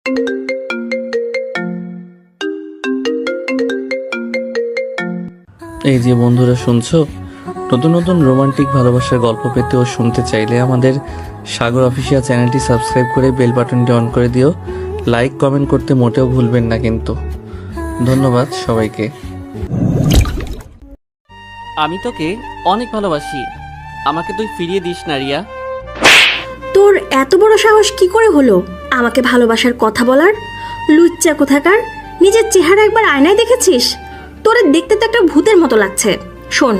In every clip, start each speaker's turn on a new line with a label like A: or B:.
A: এই যে বন্ধুরা শুনছো, নতুন নতুন রোমান্টিক ভালোবাসার গল্প পেতে ও শুনতে চাইলে আমাদের সাগর অফিসিয়াল চ্যানেলটি সাবস্ক্রাইব করে বেল বাটনটি অন করে দিও। লাইক কমেন্ট করতে মোটেও ভুলবেন না কিন্তু। ধন্যবাদ সবাইকে।
B: আমি তোকে অনেক ভালোবাসি, আমাকে তুই ফিরিয়ে দিস না রিয়া।
C: তোর এত বড় সাহস কি করে হলো আমাকে ভালোবাসার কথা বলার? লুচ্চা কোথাকার, নিজের চেহারা একবার আয়নায় দেখেছিস? তোরে দেখতে তো একটা ভূতের মতো লাগছে। শোন,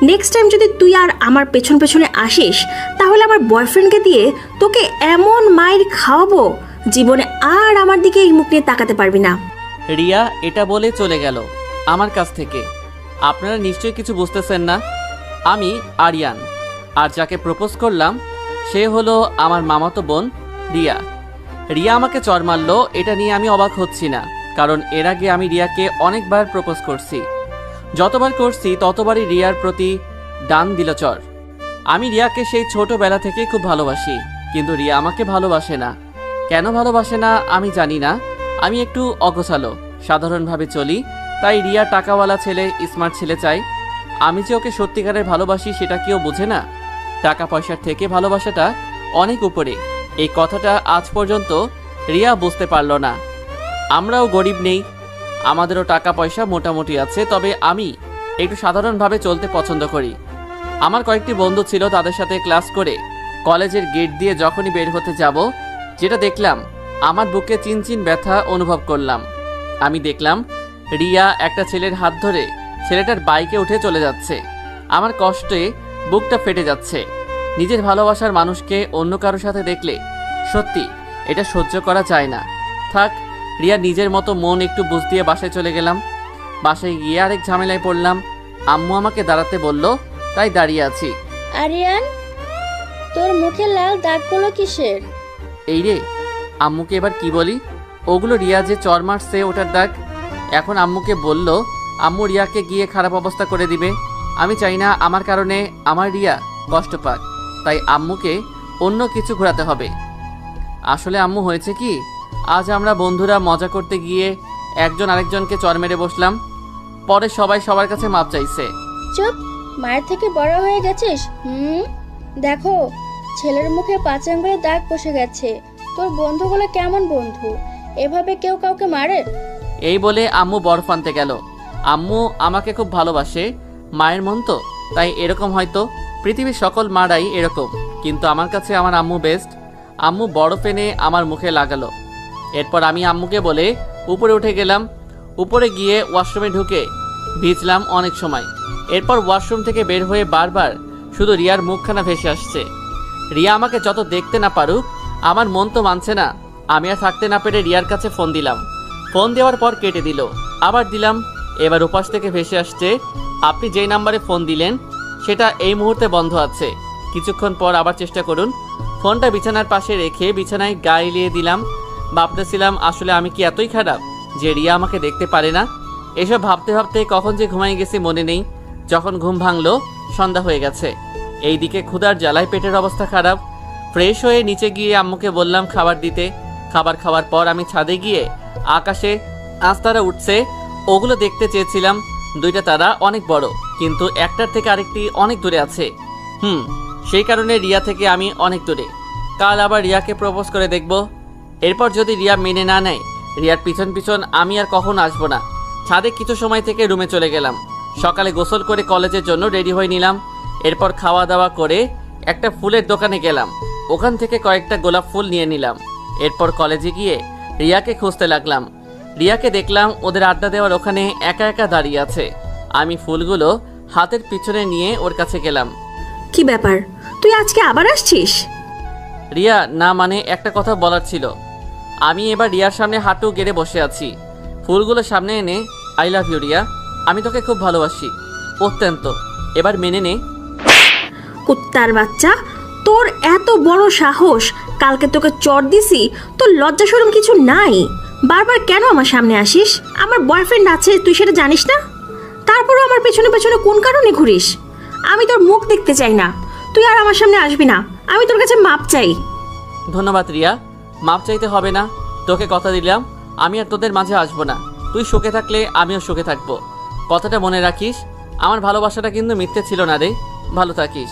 C: নেক্সট টাইম যদি তুই আর আমার পেছন পেছনে আসিস, তাহলে আমার বয়ফ্রেন্ডকে দিয়ে তোকে এমন মাইর খাওয়াবো, জীবনে আর আমার দিকে এই মুখ নিয়ে তাকাতে পারবি না।
B: রিয়া এটা বলে চলে গেল আমার কাছ থেকে। আপনারা নিশ্চয়ই কিছু বুঝতেছেন না। আমি আরিয়ান, আর যাকে প্রপোজ করলাম সে হলো আমার মামাতো বোন রিয়া। রিয়া আমাকে চর মারলো, এটা নিয়ে আমি অবাক হচ্ছি না, কারণ এর আগে আমি রিয়াকে অনেকবার প্রপোজ করছি। যতবার করছি ততবারই রিয়ার প্রতি ডান দিল চর। আমি রিয়াকে সেই ছোটবেলা থেকে খুব ভালোবাসি, কিন্তু রিয়া আমাকে ভালোবাসে না। কেন ভালোবাসে না আমি জানি না। আমি একটু অগোছালো, সাধারণভাবে চলি, তাই রিয়া টাকাওয়ালা ছেলে, স্মার্ট ছেলে চাই। আমি যে ওকে সত্যিকারের ভালোবাসি সেটা কেউ বোঝে না। টাকা পয়সার থেকে ভালোবাসাটা অনেক উপরে, এই কথাটা আজ পর্যন্ত রিয়া বুঝতে পারল না। আমরাও গরিব নেই, আমাদেরও টাকা পয়সা মোটামুটি আছে, তবে আমি একটু সাধারণভাবে চলতে পছন্দ করি। আমার কয়েকটি বন্ধু ছিল, তাদের সাথে ক্লাস করে কলেজের গেট দিয়ে যখনই বের হতে যাব, যেটা দেখলাম আমার বুকে চিনচিন ব্যথা অনুভব করলাম। আমি দেখলাম রিয়া একটা ছেলের হাত ধরে ছেলেটার বাইকে উঠে চলে যাচ্ছে। আমার কষ্টে বুকটা ফেটে যাচ্ছে। নিজের ভালোবাসার মানুষকে অন্য কারোর সাথে দেখলে সত্যি এটা সহ্য করা যায় না। থাক, রিয়া নিজের মতো মন একটু বুঝ দিয়ে বাসায় চলে গেলাম। বাসায় গিয়ে আরেক ঝামেলায় পড়লাম। আম্মু আমাকে দাঁড়াতে বলল, তাই দাঁড়িয়ে আছি।
D: আরিয়ান, তোর মুখে লাল দাগগুলো কিসের?
B: এই রে, আম্মুকে এবার কি বলি? ওগুলো রিয়া যে চর মারছে ওটার দাগ। এখন আম্মুকে বলল আম্মু রিয়াকে গিয়ে খারাপ অবস্থা করে দিবে। আমি চাই না আমার কারণে আমার রিয়া কষ্ট পাক, তাই আম্মুকে অন্য কিছু ঘোরাতে হবে। আসলে আম্মু হয়েছে কি, আজ আমরা বন্ধুরা মজা করতে গিয়ে একজন আরেকজনকে চর মেরে বসলাম। পরে সবাই সবার কাছে মাপ চাইছে।
D: চুপ, মায়ের থেকে বড় হয়ে গেছিস। দেখো, ছেলের মুখে 5 আঙ্গুলের দাগ বসে গেছে। তোর বন্ধুগুলো কেমন বন্ধু? এভাবে কেউ কাউকে মারে?
B: এই বলে আম্মু বরফ আনতে গেল। আম্মু আমাকে খুব ভালোবাসে, মায়ের মন তো, তাই এরকম হয়তো। পৃথিবীর সকল মারাই এরকম, কিন্তু আমার কাছে আমার আম্মু বেস্ট। আম্মু বরফ এনে আমার মুখে লাগালো। এরপর আমি আম্মুকে বলে উপরে উঠে গেলাম। উপরে গিয়ে ওয়াশরুমে ঢুকে ভিজলাম অনেক সময়। এরপর ওয়াশরুম থেকে বের হয়ে বারবার শুধু রিয়ার মুখখানা ভেসে আসছে। রিয়া আমাকে যত দেখতে না পারুক, আমার মন তো মানছে না। আমি আর থাকতে না পেরে রিয়ার কাছে ফোন দিলাম। ফোন দেওয়ার পর কেটে দিল, আবার দিলাম। এবার উপাস থেকে ভেসে আসছে, আপনি যেই নাম্বারে ফোন দিলেন সেটা এই মুহূর্তে বন্ধ আছে, কিছুক্ষণ পর আবার চেষ্টা করুন। ফোনটা বিছানার পাশে রেখে বিছানায় গায়ে এলিয়ে দিলাম। ভাবতেছিলাম আসলে আমি কি এতই খারাপ যে রিয়া আমাকে দেখতে পারে না। এসব ভাবতে ভাবতে কখন যে ঘুমাই গেছি মনে নেই। যখন ঘুম ভাঙলো সন্ধ্যা হয়ে গেছে। এইদিকে ক্ষুধার জ্বালায় পেটের অবস্থা খারাপ। ফ্রেশ হয়ে নিচে গিয়ে আম্মুকে বললাম খাবার দিতে। খাবার খাওয়ার পর আমি ছাদে গিয়ে আকাশে আজ তারা উঠছে ওগুলো দেখতে চেয়েছিলাম। 2টা তারা অনেক বড়, কিন্তু একটার থেকে আরেকটি অনেক দূরে আছে। সেই কারণে রিয়া থেকে আমি অনেক দূরে। কাল আবার রিয়াকে প্রপোজ করে দেখব। এরপর যদি রিয়া মেনে না নেয়, রিয়ার পিছন পিছন আমি আর কখনো আসবো না। ছাদে কিছু সময় থেকে রুমে চলে গেলাম। সকালে গোসল করে কলেজের জন্য রেডি হয়ে নিলাম। এরপর খাওয়া দাওয়া করে একটা ফুলের দোকানে গেলাম, ওখান থেকে কয়েকটা গোলাপ ফুল নিয়ে নিলাম। এরপর কলেজে গিয়ে রিয়াকে খুঁজতে লাগলাম। রিয়াকে দেখলাম ওদের আড্ডা দেওয়ার ওখানে একা একা দাঁড়িয়ে আছে। আমি ফুলগুলো হাতের পিছনে নিয়ে ওর কাছে গেলাম।
C: কি ব্যাপার, তুই আজকে আবার আসছিস?
B: রিয়া, না মানে একটা কথা বলার ছিল। আমি এবার রিয়ার সামনে হাঁটু গেড়ে বসে আছি। ফুলগুলো সামনে এনে, আই লাভ ইউ রিয়া, আমি তোকে খুব ভালোবাসি অত্যন্ত, এবার মেনে নে।
C: কুত্তার বাচ্চা, তোর এত বড় সাহস! কালকে তোকে চর দিছি, তোর লজ্জা শরম কিছু নাই? বারবার কেন আমার সামনে আসিস? আমার বয়ফ্রেন্ড আছে, তুই সেটা জানিস না? তারপরও আমার পেছনে পেছনে কোন কারণে ঘুরিস? আমি তোর মুখ দেখতে চাই না, তুই আর আমার সামনে আসবি না। আমি তোর কাছে মাপ চাই।
B: ধন্যবাদ রিয়া, মাপ চাইতে হবে না। তোকে কথা দিলাম আমি আর তোদের মাঝে আসবো না। তুই সুখে থাকলে আমিও সুখে থাকবো। কথাটা মনে রাখিস। আমার ভালোবাসাটা কিন্তু মিথ্যে ছিল না রে। ভালো থাকিস।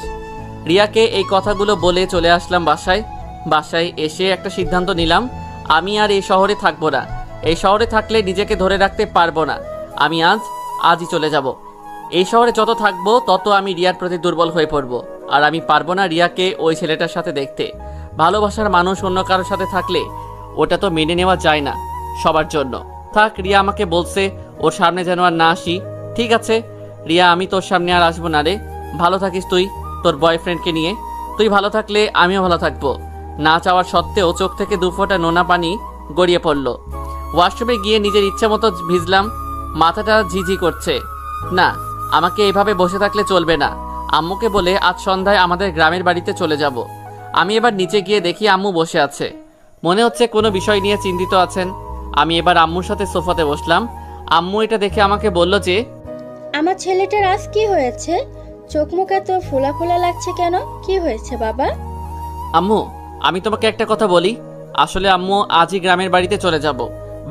B: রিয়াকে এই কথাগুলো বলে চলে আসলাম বাসায়। বাসায় এসে একটা সিদ্ধান্ত নিলাম, আমি আর এই শহরে থাকবো না। এই শহরে থাকলে নিজেকে ধরে রাখতে পারবো না। আমি আজই চলে যাব। এই শহরে যত থাকবো তত আমি রিয়ার প্রতি দুর্বল হয়ে পড়বো। আর আমি পারবো না রিয়াকে ওই ছেলেটার সাথে দেখতে। ভালোবাসার মানুষ অন্য কারোর সাথে থাকলে ওটা তো মেনে নেওয়া যায় না সবার জন্য। থাক, রিয়া আমাকে বলছে ওর সামনে যেন আর না আসি। ঠিক আছে রিয়া, আমি তোর সামনে আর আসবো না রে। ভালো থাকিস তুই তোর বয়ফ্রেন্ডকে নিয়ে। তুই ভালো থাকলে আমিও ভালো থাকবো। না চাওয়ার সত্ত্বেও চোখ থেকে 2 ফোঁটা নোনা পানি গড়িয়ে পড়ল। ওয়াশরুমে গিয়ে নিজের ইচ্ছা মতো ভিজলাম। মাথাটা ঝিঝি করছে। না, আমাকে এইভাবে বসে থাকলে চলবে না। আম্মুকে বলে আজ সন্ধ্যায় আমাদের গ্রামের বাড়িতে চলে যাব। আমি এবার নিচে গিয়ে দেখি আম্মু বসে আছে। মনে হচ্ছে কোনো বিষয় নিয়ে চিন্তিত আছেন। আমি এবার আম্মুর সাথে সোফাতে বসলাম। আম্মু এটা দেখে আমাকে বলল যে,
D: আমার ছেলেটার আজ কি হয়েছে? চোখ মুখ এত ফোলা ফোলা লাগছে কেন? কি হয়েছে বাবা?
B: আম্মু আমি তোমাকে একটা কথা বলি। আসলে আম্মু আজই গ্রামের বাড়িতে চলে যাব।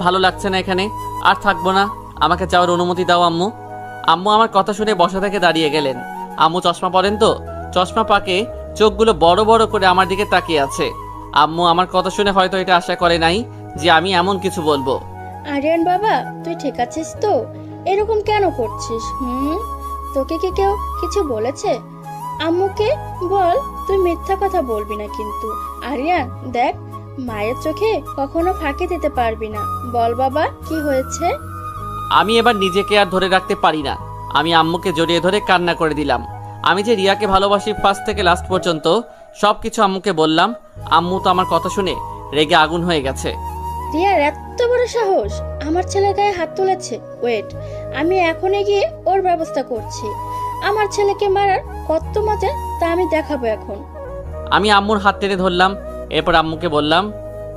B: ভালো লাগছে না এখানে, আর থাকবো না। আমাকে যাওয়ার অনুমতি দাও আম্মু। আম্মু আমার কথা শুনে বসা থেকে দাঁড়িয়ে গেলেন। আম্মু চশমা পরেন তো, চশমা পাকে চোখগুলো বড় বড় করে আমার দিকে তাকিয়ে আছে। আম্মু আমার কথা শুনে হয়তো এটা আশা করে নাই যে আমি এমন কিছু বলবো।
D: আরিয়ান বাবা, তুই ঠিক আছিস তো? এরকম কেন করছিস? তোকে কি কেউ কিছু বলেছে? আম্মুকে বল তুই মিথ্যা কথা বলবি না কিন্তু। আরিয়ান দেখ, মায়ের চোখে কখনো ফাঁকি দিতে পারবি না। বল বাবা, কি হয়েছে?
B: আমি এবার নিজেকে আর ধরে রাখতে পারি না। আমি আম্মুকে জড়িয়ে ধরে কান্না করে দিলাম। আমি যে রিয়াকে ভালোবাসি ফার্স্ট থেকে লাস্ট পর্যন্ত সবকিছু আম্মুকে বললাম। আম্মু তো আমার কথা শুনে রেগে আগুন হয়ে গেছে।
D: রিয়ার এত বড় সাহস আমার ছেলের গায়ে হাত তুলেছে। ওয়েট, আমি এখনই গিয়ে ওর ব্যবস্থা করছি। আমার ছেলেকে মারার কত মজা তা আমি দেখাবো এখন।
B: আমি আম্মুর হাত টেনে ধরলাম। এরপর আম্মুকে বললাম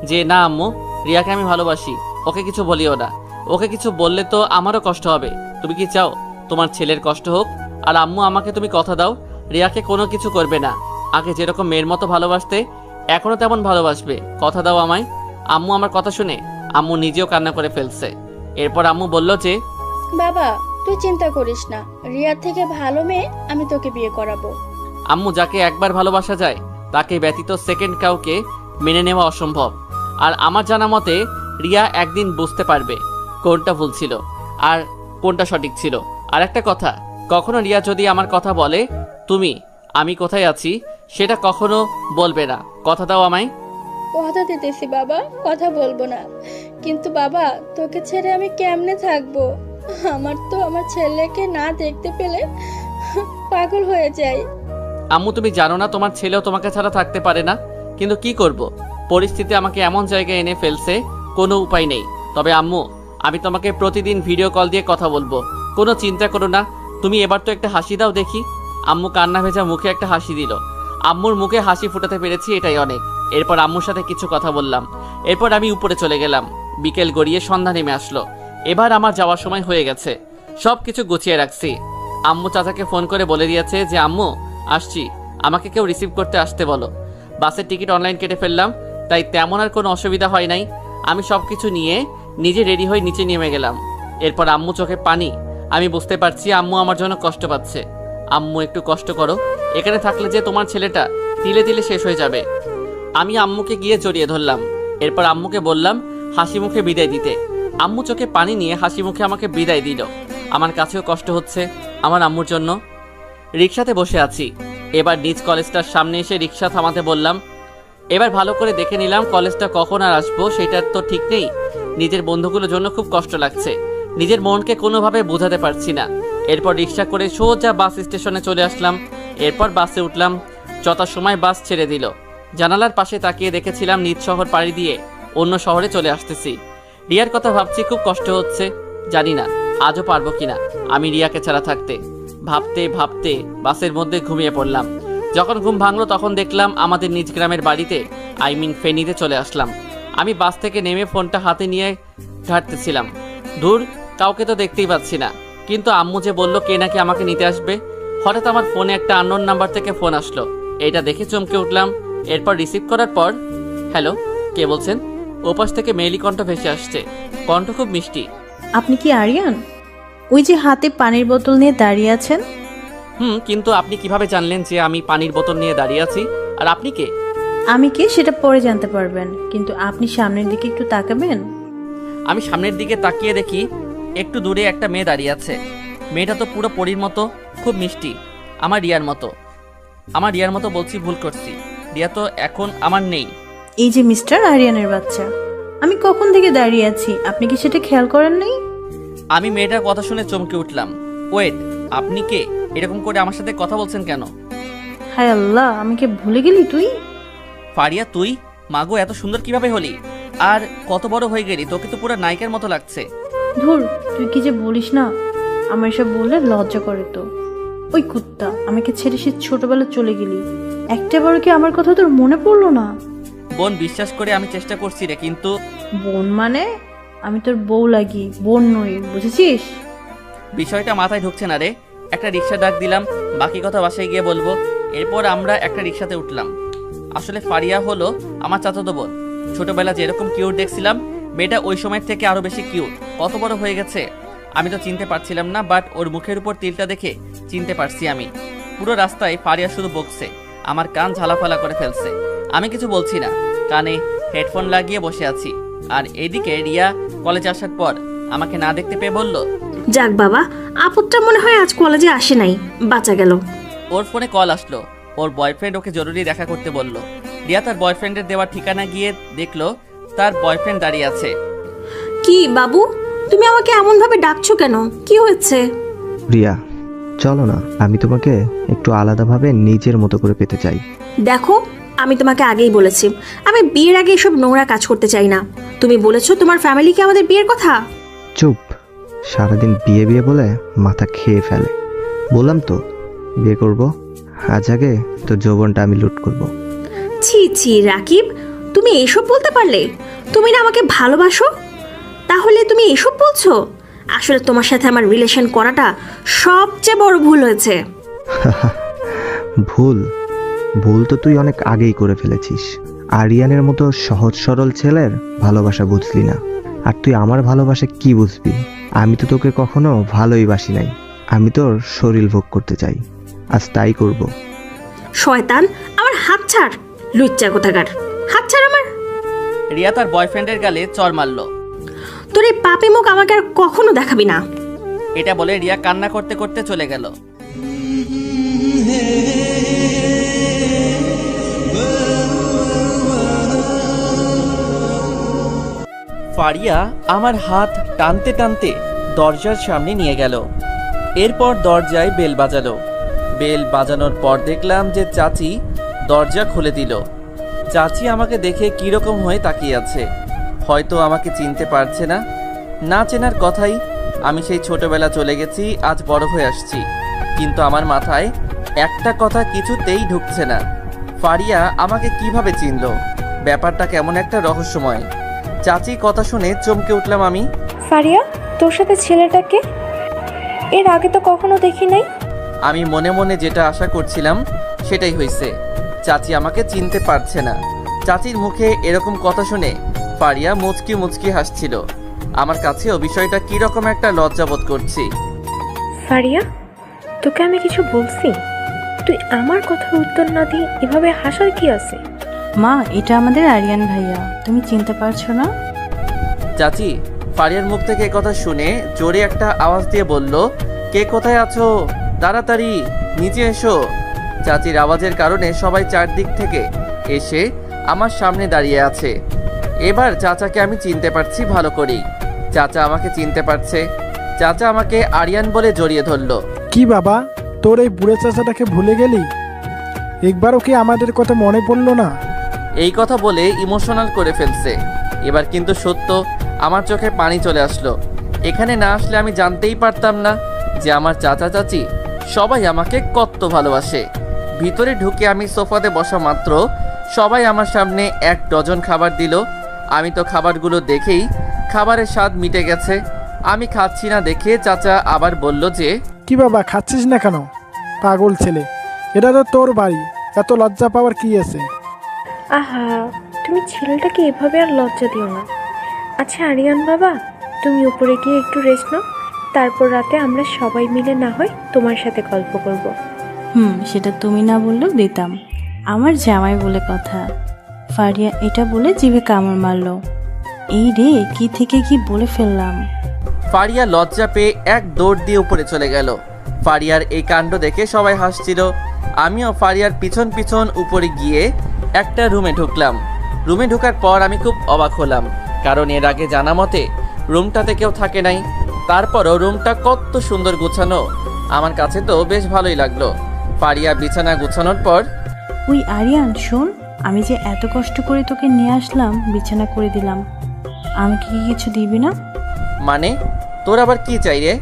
B: যে, না আম্মু, রিয়াকে আমি ভালোবাসি। ওকে কিছু বলিও না। ওকে কিছু বললে তো আমারও কষ্ট হবে। তুমি কি চাও তোমার ছেলের কষ্ট হোক? আর আম্মু আমাকে তুমি কথা দাও রিয়াকে কোনো কিছু করবে না। আগে যেরকম মেয়ের মতো ভালোবাসতে এখনো তেমন ভালোবাসবে। কথা দাও আমায়। আম্মু আমার কথা শুনে আম্মু নিজেও কান্না করে ফেলছে। এরপর আম্মু বলল যে,
D: বাবা তুই চিন্তা করিস না, রিয়ার থেকে ভালো মেয়ে আমি তোকে বিয়ে করাবো।
B: আম্মু, যাকে একবার ভালোবাসা যায় তাকে ব্যতীত সেকেন্ড কাউকে মেনে নেওয়া অসম্ভব। আর আমার জানা মতে রিয়া একদিন বুঝতে পারবে কোনটা ভুল ছিল আর কোনটা সঠিক ছিল। আর একটা কথা, কখনো রিয়া যদি আমার কথা বলে আমি কোথায় আছি সেটা কখনো বলবে না। কথা দাও আমায়।
D: কথা দিতেছি বাবা, কথা বলবো না। কিন্তু বাবা, তোকে ছেড়ে আমি কেমনে থাকবো? আমার তো আমার ছেলেকে না দেখতে পেলে পাগল হয়ে যাই।
B: আম্মু, তুমি জানো না তোমার ছেলেও তোমাকে ছাড়া থাকতে পারে না? কিন্তু কি করব, পরিস্থিতি আমাকে এমন জায়গায় এনে ফেলছে, কোনো উপায় নেই। তবে আম্মু, আমি তোমাকে প্রতিদিন ভিডিও কল দিয়ে কথা বলবো। কোনো চিন্তা করো না। তুমি এবার তো একটা হাসি দাও দেখি। আম্মু কান্না ভেজা মুখে একটা হাসি দিল। আম্মুর মুখে হাসি ফোটাতে পেরেছি, এটাই অনেক। এরপর আম্মুর সাথে কিছু কথা বললাম। এরপর আমি উপরে চলে গেলাম। বিকেল গড়িয়ে সন্ধ্যা নেমে আসলো। এবার আমার যাওয়ার সময় হয়ে গেছে। সব কিছু গুছিয়ে রাখছি। আম্মু চাচাকে ফোন করে বলে দিয়েছে যে, আম্মু আসছি, আমাকে কেউ রিসিভ করতে আসতে বলো। বাসের টিকিট অনলাইন কেটে ফেললাম, তাই তেমন আর কোনো অসুবিধা হয় নাই। আমি সব কিছু নিয়ে নিজে রেডি হয়ে নিচে নেমে গেলাম। এরপর আম্মু চোখে পানি। আমি বুঝতে পারছি আম্মু আমার জন্য কষ্ট পাচ্ছে। আম্মু একটু কষ্ট করো, এখানে থাকলে যে তোমার ছেলেটা তিলে তিলে শেষ হয়ে যাবে। আমি আম্মুকে গিয়ে জড়িয়ে ধরলাম। এরপর আম্মুকে বললাম হাসি মুখে বিদায় দিতে। আম্মু চোখে পানি নিয়ে হাসি মুখে আমাকে বিদায় দিল। আমার কাছেও কষ্ট হচ্ছে আমার আম্মুর জন্য। রিক্সাতে বসে আছি। এবার নিজ কলেজটার সামনে এসে রিক্সা থামাতে বললাম। এবার ভালো করে দেখে নিলাম কলেজটা কখন আর আসবো সেটার তো ঠিক নেই। নিজের বন্ধুগুলোর জন্য খুব কষ্ট লাগছে। নিজের মনকে কোনোভাবে বোঝাতে পারছি না। এরপর রিক্সা করে সোজা বাস স্টেশনে চলে আসলাম। এরপর বাসে উঠলাম। যথাসময় বাস ছেড়ে দিল। জানালার পাশে তাকিয়ে দেখেছিলাম নিজ শহর পাড়ি দিয়ে অন্য শহরে চলে আসতেছি। রিয়ার কথা ভাবছি, খুব কষ্ট হচ্ছে। জানি না আজও পারবো কিনা আমি রিয়াকে ছাড়া থাকতে। ভাবতে ভাবতে বাসের মধ্যে ঘুমিয়ে পড়লাম। যখন ঘুম ভাঙলো তখন দেখলাম আমাদের নিজ গ্রামের বাড়িতে, ফেনীতে চলে আসলাম। আমি বাস থেকে নেমে ফোনটা হাতে নিয়ে ঘাঁটতেছিলাম। দূর কাউকে তো দেখতেই পাচ্ছি না, কিন্তু আম্মু যে বলল কে নাকি আমাকে নিতে আসবে। হঠাৎ আমার ফোনে একটা আননোন নাম্বার থেকে ফোন আসলো। এটা দেখে চমকে উঠলাম। এরপর রিসিভ করার পর, হ্যালো, কে বলছেন? ওপাশ থেকে মেয়েলি কণ্ঠ ভেসে আসছে। কণ্ঠ খুব মিষ্টি।
E: আপনি কি আরিয়ান? ওই যে হাতে পানির বোতল নিয়ে দাঁড়িয়ে আছেন।
B: কিন্তু আপনি কিভাবে জানলেন যে আমি পানির বোতল নিয়ে দাঁড়িয়ে আছি? আর আপনি কে?
E: আমি কে সেটা পরে জানতে পারবেন, কিন্তু আপনি সামনের দিকে একটু তাকাবেন।
B: আমি সামনের দিকে তাকিয়ে দেখি একটু দূরে একটা মেয়ে দাঁড়িয়ে আছে। মেয়েটা তো পুরো পরীর মতো, খুব মিষ্টি। আমার রিয়ার মতো বলছি, ভুল করছি। রিয়া তো এখন আমার নেই।
E: এই যে মিস্টার আরিয়ানের বাচ্চা, আমি কখন থেকে দাঁড়িয়ে আছি, আপনি কি সেটা খেয়াল করেন নাই?
B: আমি মেয়েটার কথা শুনে চমকে উঠলাম। ওয়েট, আপনি কে? এরকম করে আমার সাথে কথা বলছেন কেন?
E: হায় আল্লাহ, আমাকে ভুলে গেলি তুই?
B: ফারিয়া, তুই? মাগো, এত সুন্দর কিভাবে হলি? আর কত বড় হয়ে গেলি, তোকে তো পুরো নায়িকার মতো লাগছে।
E: ধুর, তুই কি যে বলিস না, আমার এসব বললে লজ্জা করে তো। ওই কুত্তা, আমাকে ছেড়ে সে ছোটবেলা চলে গেলি, একটা বড় কি আমার কথা তোর মনে পড়লো না?
B: বোন, বিশ্বাস করে আমি চেষ্টা করছি রে, কিন্তু
E: বোন মানে? আমি তোর বউ লাগি, বোন নই, বুঝেছিস?
B: বিষয়টা মাথায় ঢুকছে না রে। একটা রিক্সা ডাক দিলাম, বাকি কথা বাসায় গিয়ে বলবো। এরপর আমরা একটা রিক্সাতে উঠলাম। আসলে ফারিয়া হলো আমার চাচাতো বোন। ছোটবেলা যেরকম কিউট দেখছিলাম, মেয়েটা ওই সময় থেকে আরো বেশি কিউট। কত বড় হয়ে গেছে আমি তো চিনতে পারছিলাম না, বাট ওর মুখের উপর তিলটা দেখে চিনতে পারছি আমি। পুরো রাস্তায় ফারিয়া শুধু বকছে, আমার কান ঝালাফালা করে ফেলছে। আমি কিছু বলছি না, কানে হেডফোন লাগিয়ে বসে আছি। আর এদিকে রিয়া কলেজে আসার পর আমাকে না দেখতে পেয়ে বলল,
C: যাক বাবা, আপদটা মনে হয় আজ কলেজে আসে নাই, বাঁচা গেল।
B: ওর ফোনে কল আসলো। ওর বয়ফ্রেন্ড ওকে জরুরি দেখা করতে বলল। রিয়া তার বয়ফ্রেন্ডের দেওয়ার ঠিকানা গিয়ে দেখলো তার বয়ফ্রেন্ড দাঁড়িয়ে আছে।
C: কি বাবু, তুমি আমাকে এমন ভাবে ডাকছো কেন? কি হয়েছে?
F: রিয়া, চলো না, আমি তোমাকে একটু আলাদাভাবে নিজের মতো করে পেতে চাই।
C: দেখো, আমি তোমাকে আগেই বলেছি, আমি বিয়ের আগে এসব নোংরা কাজ করতে চাই না। তুমি বলেছো তোমার ফ্যামিলিকে আমাদের বিয়ের কথা।
F: চুপ, সারাদিন বিয়ে বিয়ে বলে মাথা খেয়ে ফেলে। বললাম তো বিয়ে করব, আজ আগে তোর যৌবনটা আমি লুট করব।
C: ছি ছি রাকিব, তুমি এসব বলতে পারলে? তুমি না আমাকে ভালোবাসো, তাহলে তুমি এসব বলছো? আসলে তোমার সাথে আমার রিলেশন করাটা সবচেয়ে বড় ভুল হয়েছে।
F: ভুল? ভুল তো তুই অনেক আগেই করে ফেলেছিস। আরিয়ানের মতো সহজ সরল ছেলের ভালোবাসা বুঝলি না, আর তুই আমার ভালোবাসা কি বুঝবি? আমি তো তোকে কখনো ভালোই বাসি নাই, আমি তোর শরীর ভোগ করতে চাই, আজ তাই করব।
C: শয়তান, আমার হাত ছাড়, লুচ্চা কোথাকার, হাত ছাড় আমার।
B: রিয়া তার বয়ফ্রেন্ডের গালে চড় মারল।
C: তোর এই পাপি মুখ আমাকে আর কখনো দেখাবি না।
B: এটা বলে রিয়া কান্না করতে করতে চলে গেল। ফারিয়া আমার হাত টানতে টানতে দরজার সামনে নিয়ে গেল। এরপর দরজায় বেল বাজালো। বেল বাজানোর পর দেখলাম যে চাচি দরজা খুলে দিল। চাচি আমাকে দেখে কিরকম হয়ে তাকিয়ে আছে, হয়তো আমাকে চিনতে পারছে না। না চেনার কথাই, আমি সেই ছোটবেলা চলে গেছি, আজ বড় হয়ে আসছি, কিন্তু আমার মাথায় একটা কথা কিছুতেই ঢুকছে না। ফারিয়া আমাকে কিভাবে চিনল? ব্যাপারটা কেমন একটা রহস্যময়। চাচি কথা শুনে চমকে উঠলাম আমি।
G: ফারিয়া, তোর সাথে ছেলেটাকে এর আগে তো কখনো দেখি নাই।
B: আমি মনে মনে যেটা আশা করছিলাম সেটাই হয়েছে। চাচি আমাকে চিনতে পারছে না। চাচির মুখে এরকম কথা শুনে ফারিয়া মুচকি মুচকি হাসছিল। আমার কাছেও বিষয়টা কিরকম একটা লজ্জাবোধ করছি।
G: ফারিয়া, তোকে আমি কিছু বলছি? তুই আমার কথার উত্তর না দিয়ে এভাবে হাসার কি আছে?
E: মা, এটা আমাদের আরিয়ান ভাইয়া, তুমি চিনতে পারছো না?
B: চাচি ফারিয়ার মুখ থেকে কথা শুনে জোরে একটা আওয়াজ দিয়ে বলল, কে কোথায় আছো? তাড়াতাড়ি নিচে এসো। চাচির আওয়াজের কারণে সবাই চারদিক থেকে এসে আমার সামনে দাঁড়িয়ে আছে। এবার চাচাকে আমি চিনতে পারছি ভালো করেই। চাচা আমাকে চিনতে পারছে। চাচা আমাকে আরিয়ান বলে জড়িয়ে ধরলো।
H: কি বাবা, তোর এই বুড়ো চাচাটাকে ভুলে গেলি? একবারও কি আমাদের কথা মনে পড়লো না?
B: এই কথা বলে ইমোশনাল করে ফেলছে। এবার কিন্তু সত্য, আমার চোখে পানি চলে আসলো। এখানে না আসলে আমি জানতেই পারতাম না যে আমার চাচা চাচি সবাই আমাকে কত ভালোবাসে। ভিতরে ঢুকে আমি সোফাতে বসা মাত্র সবাই আমার সামনে 1 ডজন খাবার দিল। আমি তো খাবারগুলো দেখেই খাবারের স্বাদ মিটে গেছে। আমি খাচ্ছি না দেখে চাচা আবার বলল যে,
H: কি বাবা, খাচ্ছিস না কেন? পাগল ছেলে, এটা তো তোর বাড়ি, এত লজ্জা পাওয়ার কি আছে?
G: আহা, তুমি তুমি ছেলেটাকে এভাবে আর লজ্জা দিও না। আচ্ছা আরিয়ান বাবা, তুমি উপরে গিয়ে একটু রেস্ট নাও, তারপর রাতে আমরা সবাই মিলে না হয় তোমার সাথে গল্প করব।
E: সেটা তুমি না বললেও দিতাম, আমার জামাই বলে কথা। ফারিয়া এটা বলে জিভে কামড় মারলো। এই রে, কি থেকে কি বলে ফেললাম।
B: ফারিয়া লজ্জা পেয়ে এক দৌড় দিয়ে উপরে চলে গেল। ফারিয়ার এই কাণ্ড দেখে সবাই হাসছিল। আমিও ফারিয়ার পিছন পিছন উপরে গিয়ে একটা রুমে ঢুকলাম। রুমে ঢোকার পর আমি খুব অবাক হলাম, কারণ এর আগে জানা মতে রুমটাতে কেউ থাকে নাই। তারপরও রুমটা কত সুন্দর গুছানো, আমার কাছে তো বেশ ভালোই লাগলো। ফারিয়া বিছানা গুছানোর পর,
E: ওই আরিয়ান শোন, আমি যে এত কষ্ট করে তোকে নিয়ে আসলাম, বিছানা করে দিলাম, আমাকে কি কিছু দিবি না?
B: মানে তোর আবার কি চাই রে?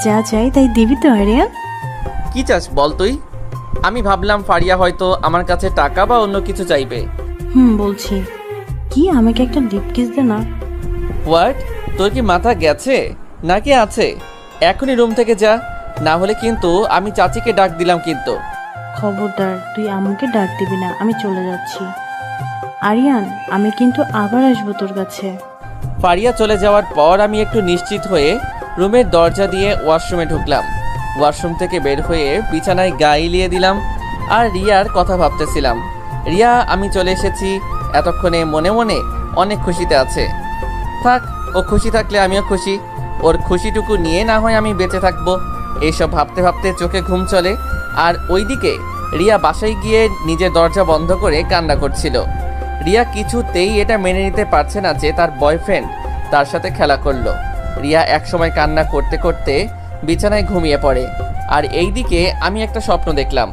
E: যা চাই তাই দিবি তো আরিয়ান?
B: কি চাস বল তুই? আমি ভাবলাম ফারিয়া হয়তো আমার কাছে টাকা বা অন্য কিছু চাইবে।
E: বলছি কি, আমাকে একটা লিপ কিস দে না।
B: হোয়াট? তোর কি মাথা গেছে নাকি আছে? এখনই রুম থেকে যা, না হলে কিন্তু আমি চাচিকে ডাক দিলাম কিন্তু।
E: খবরদার, তুই আম্মুকে ডাক দিবি না, আমি চলে যাচ্ছি। আরিয়ান, আমি কিন্তু আবার আসবো তোর কাছে।
B: ফারিয়া চলে যাওয়ার পর আমি একটু নিশ্চিত হয়ে রুমের দরজা দিয়ে ওয়াশরুমে ঢুকলাম। ওয়াশরুম থেকে বের হয়ে বিছানায় গা এলিয়ে দিলাম আর রিয়ার কথা ভাবতেছিলাম। রিয়া আমি চলে এসেছি এতক্ষণে মনে মনে অনেক খুশিতে আছে। থাক, ও খুশি থাকলে আমিও খুশি। ওর খুশিটুকু নিয়ে না হয় আমি বেঁচে থাকবো। এইসব ভাবতে ভাবতে চোখে ঘুম চলে। আর ওইদিকে রিয়া বাসায় গিয়ে নিজের দরজা বন্ধ করে কান্না করছিল। রিয়া কিছুতেই এটা মেনে নিতে পারছে না যে তার বয়ফ্রেন্ড তার সাথে খেলা করলো। রিয়া একসময় কান্না করতে করতে বিছানায় ঘুমিয়ে পড়ে। আর এইদিকে আমি একটা স্বপ্ন দেখলাম।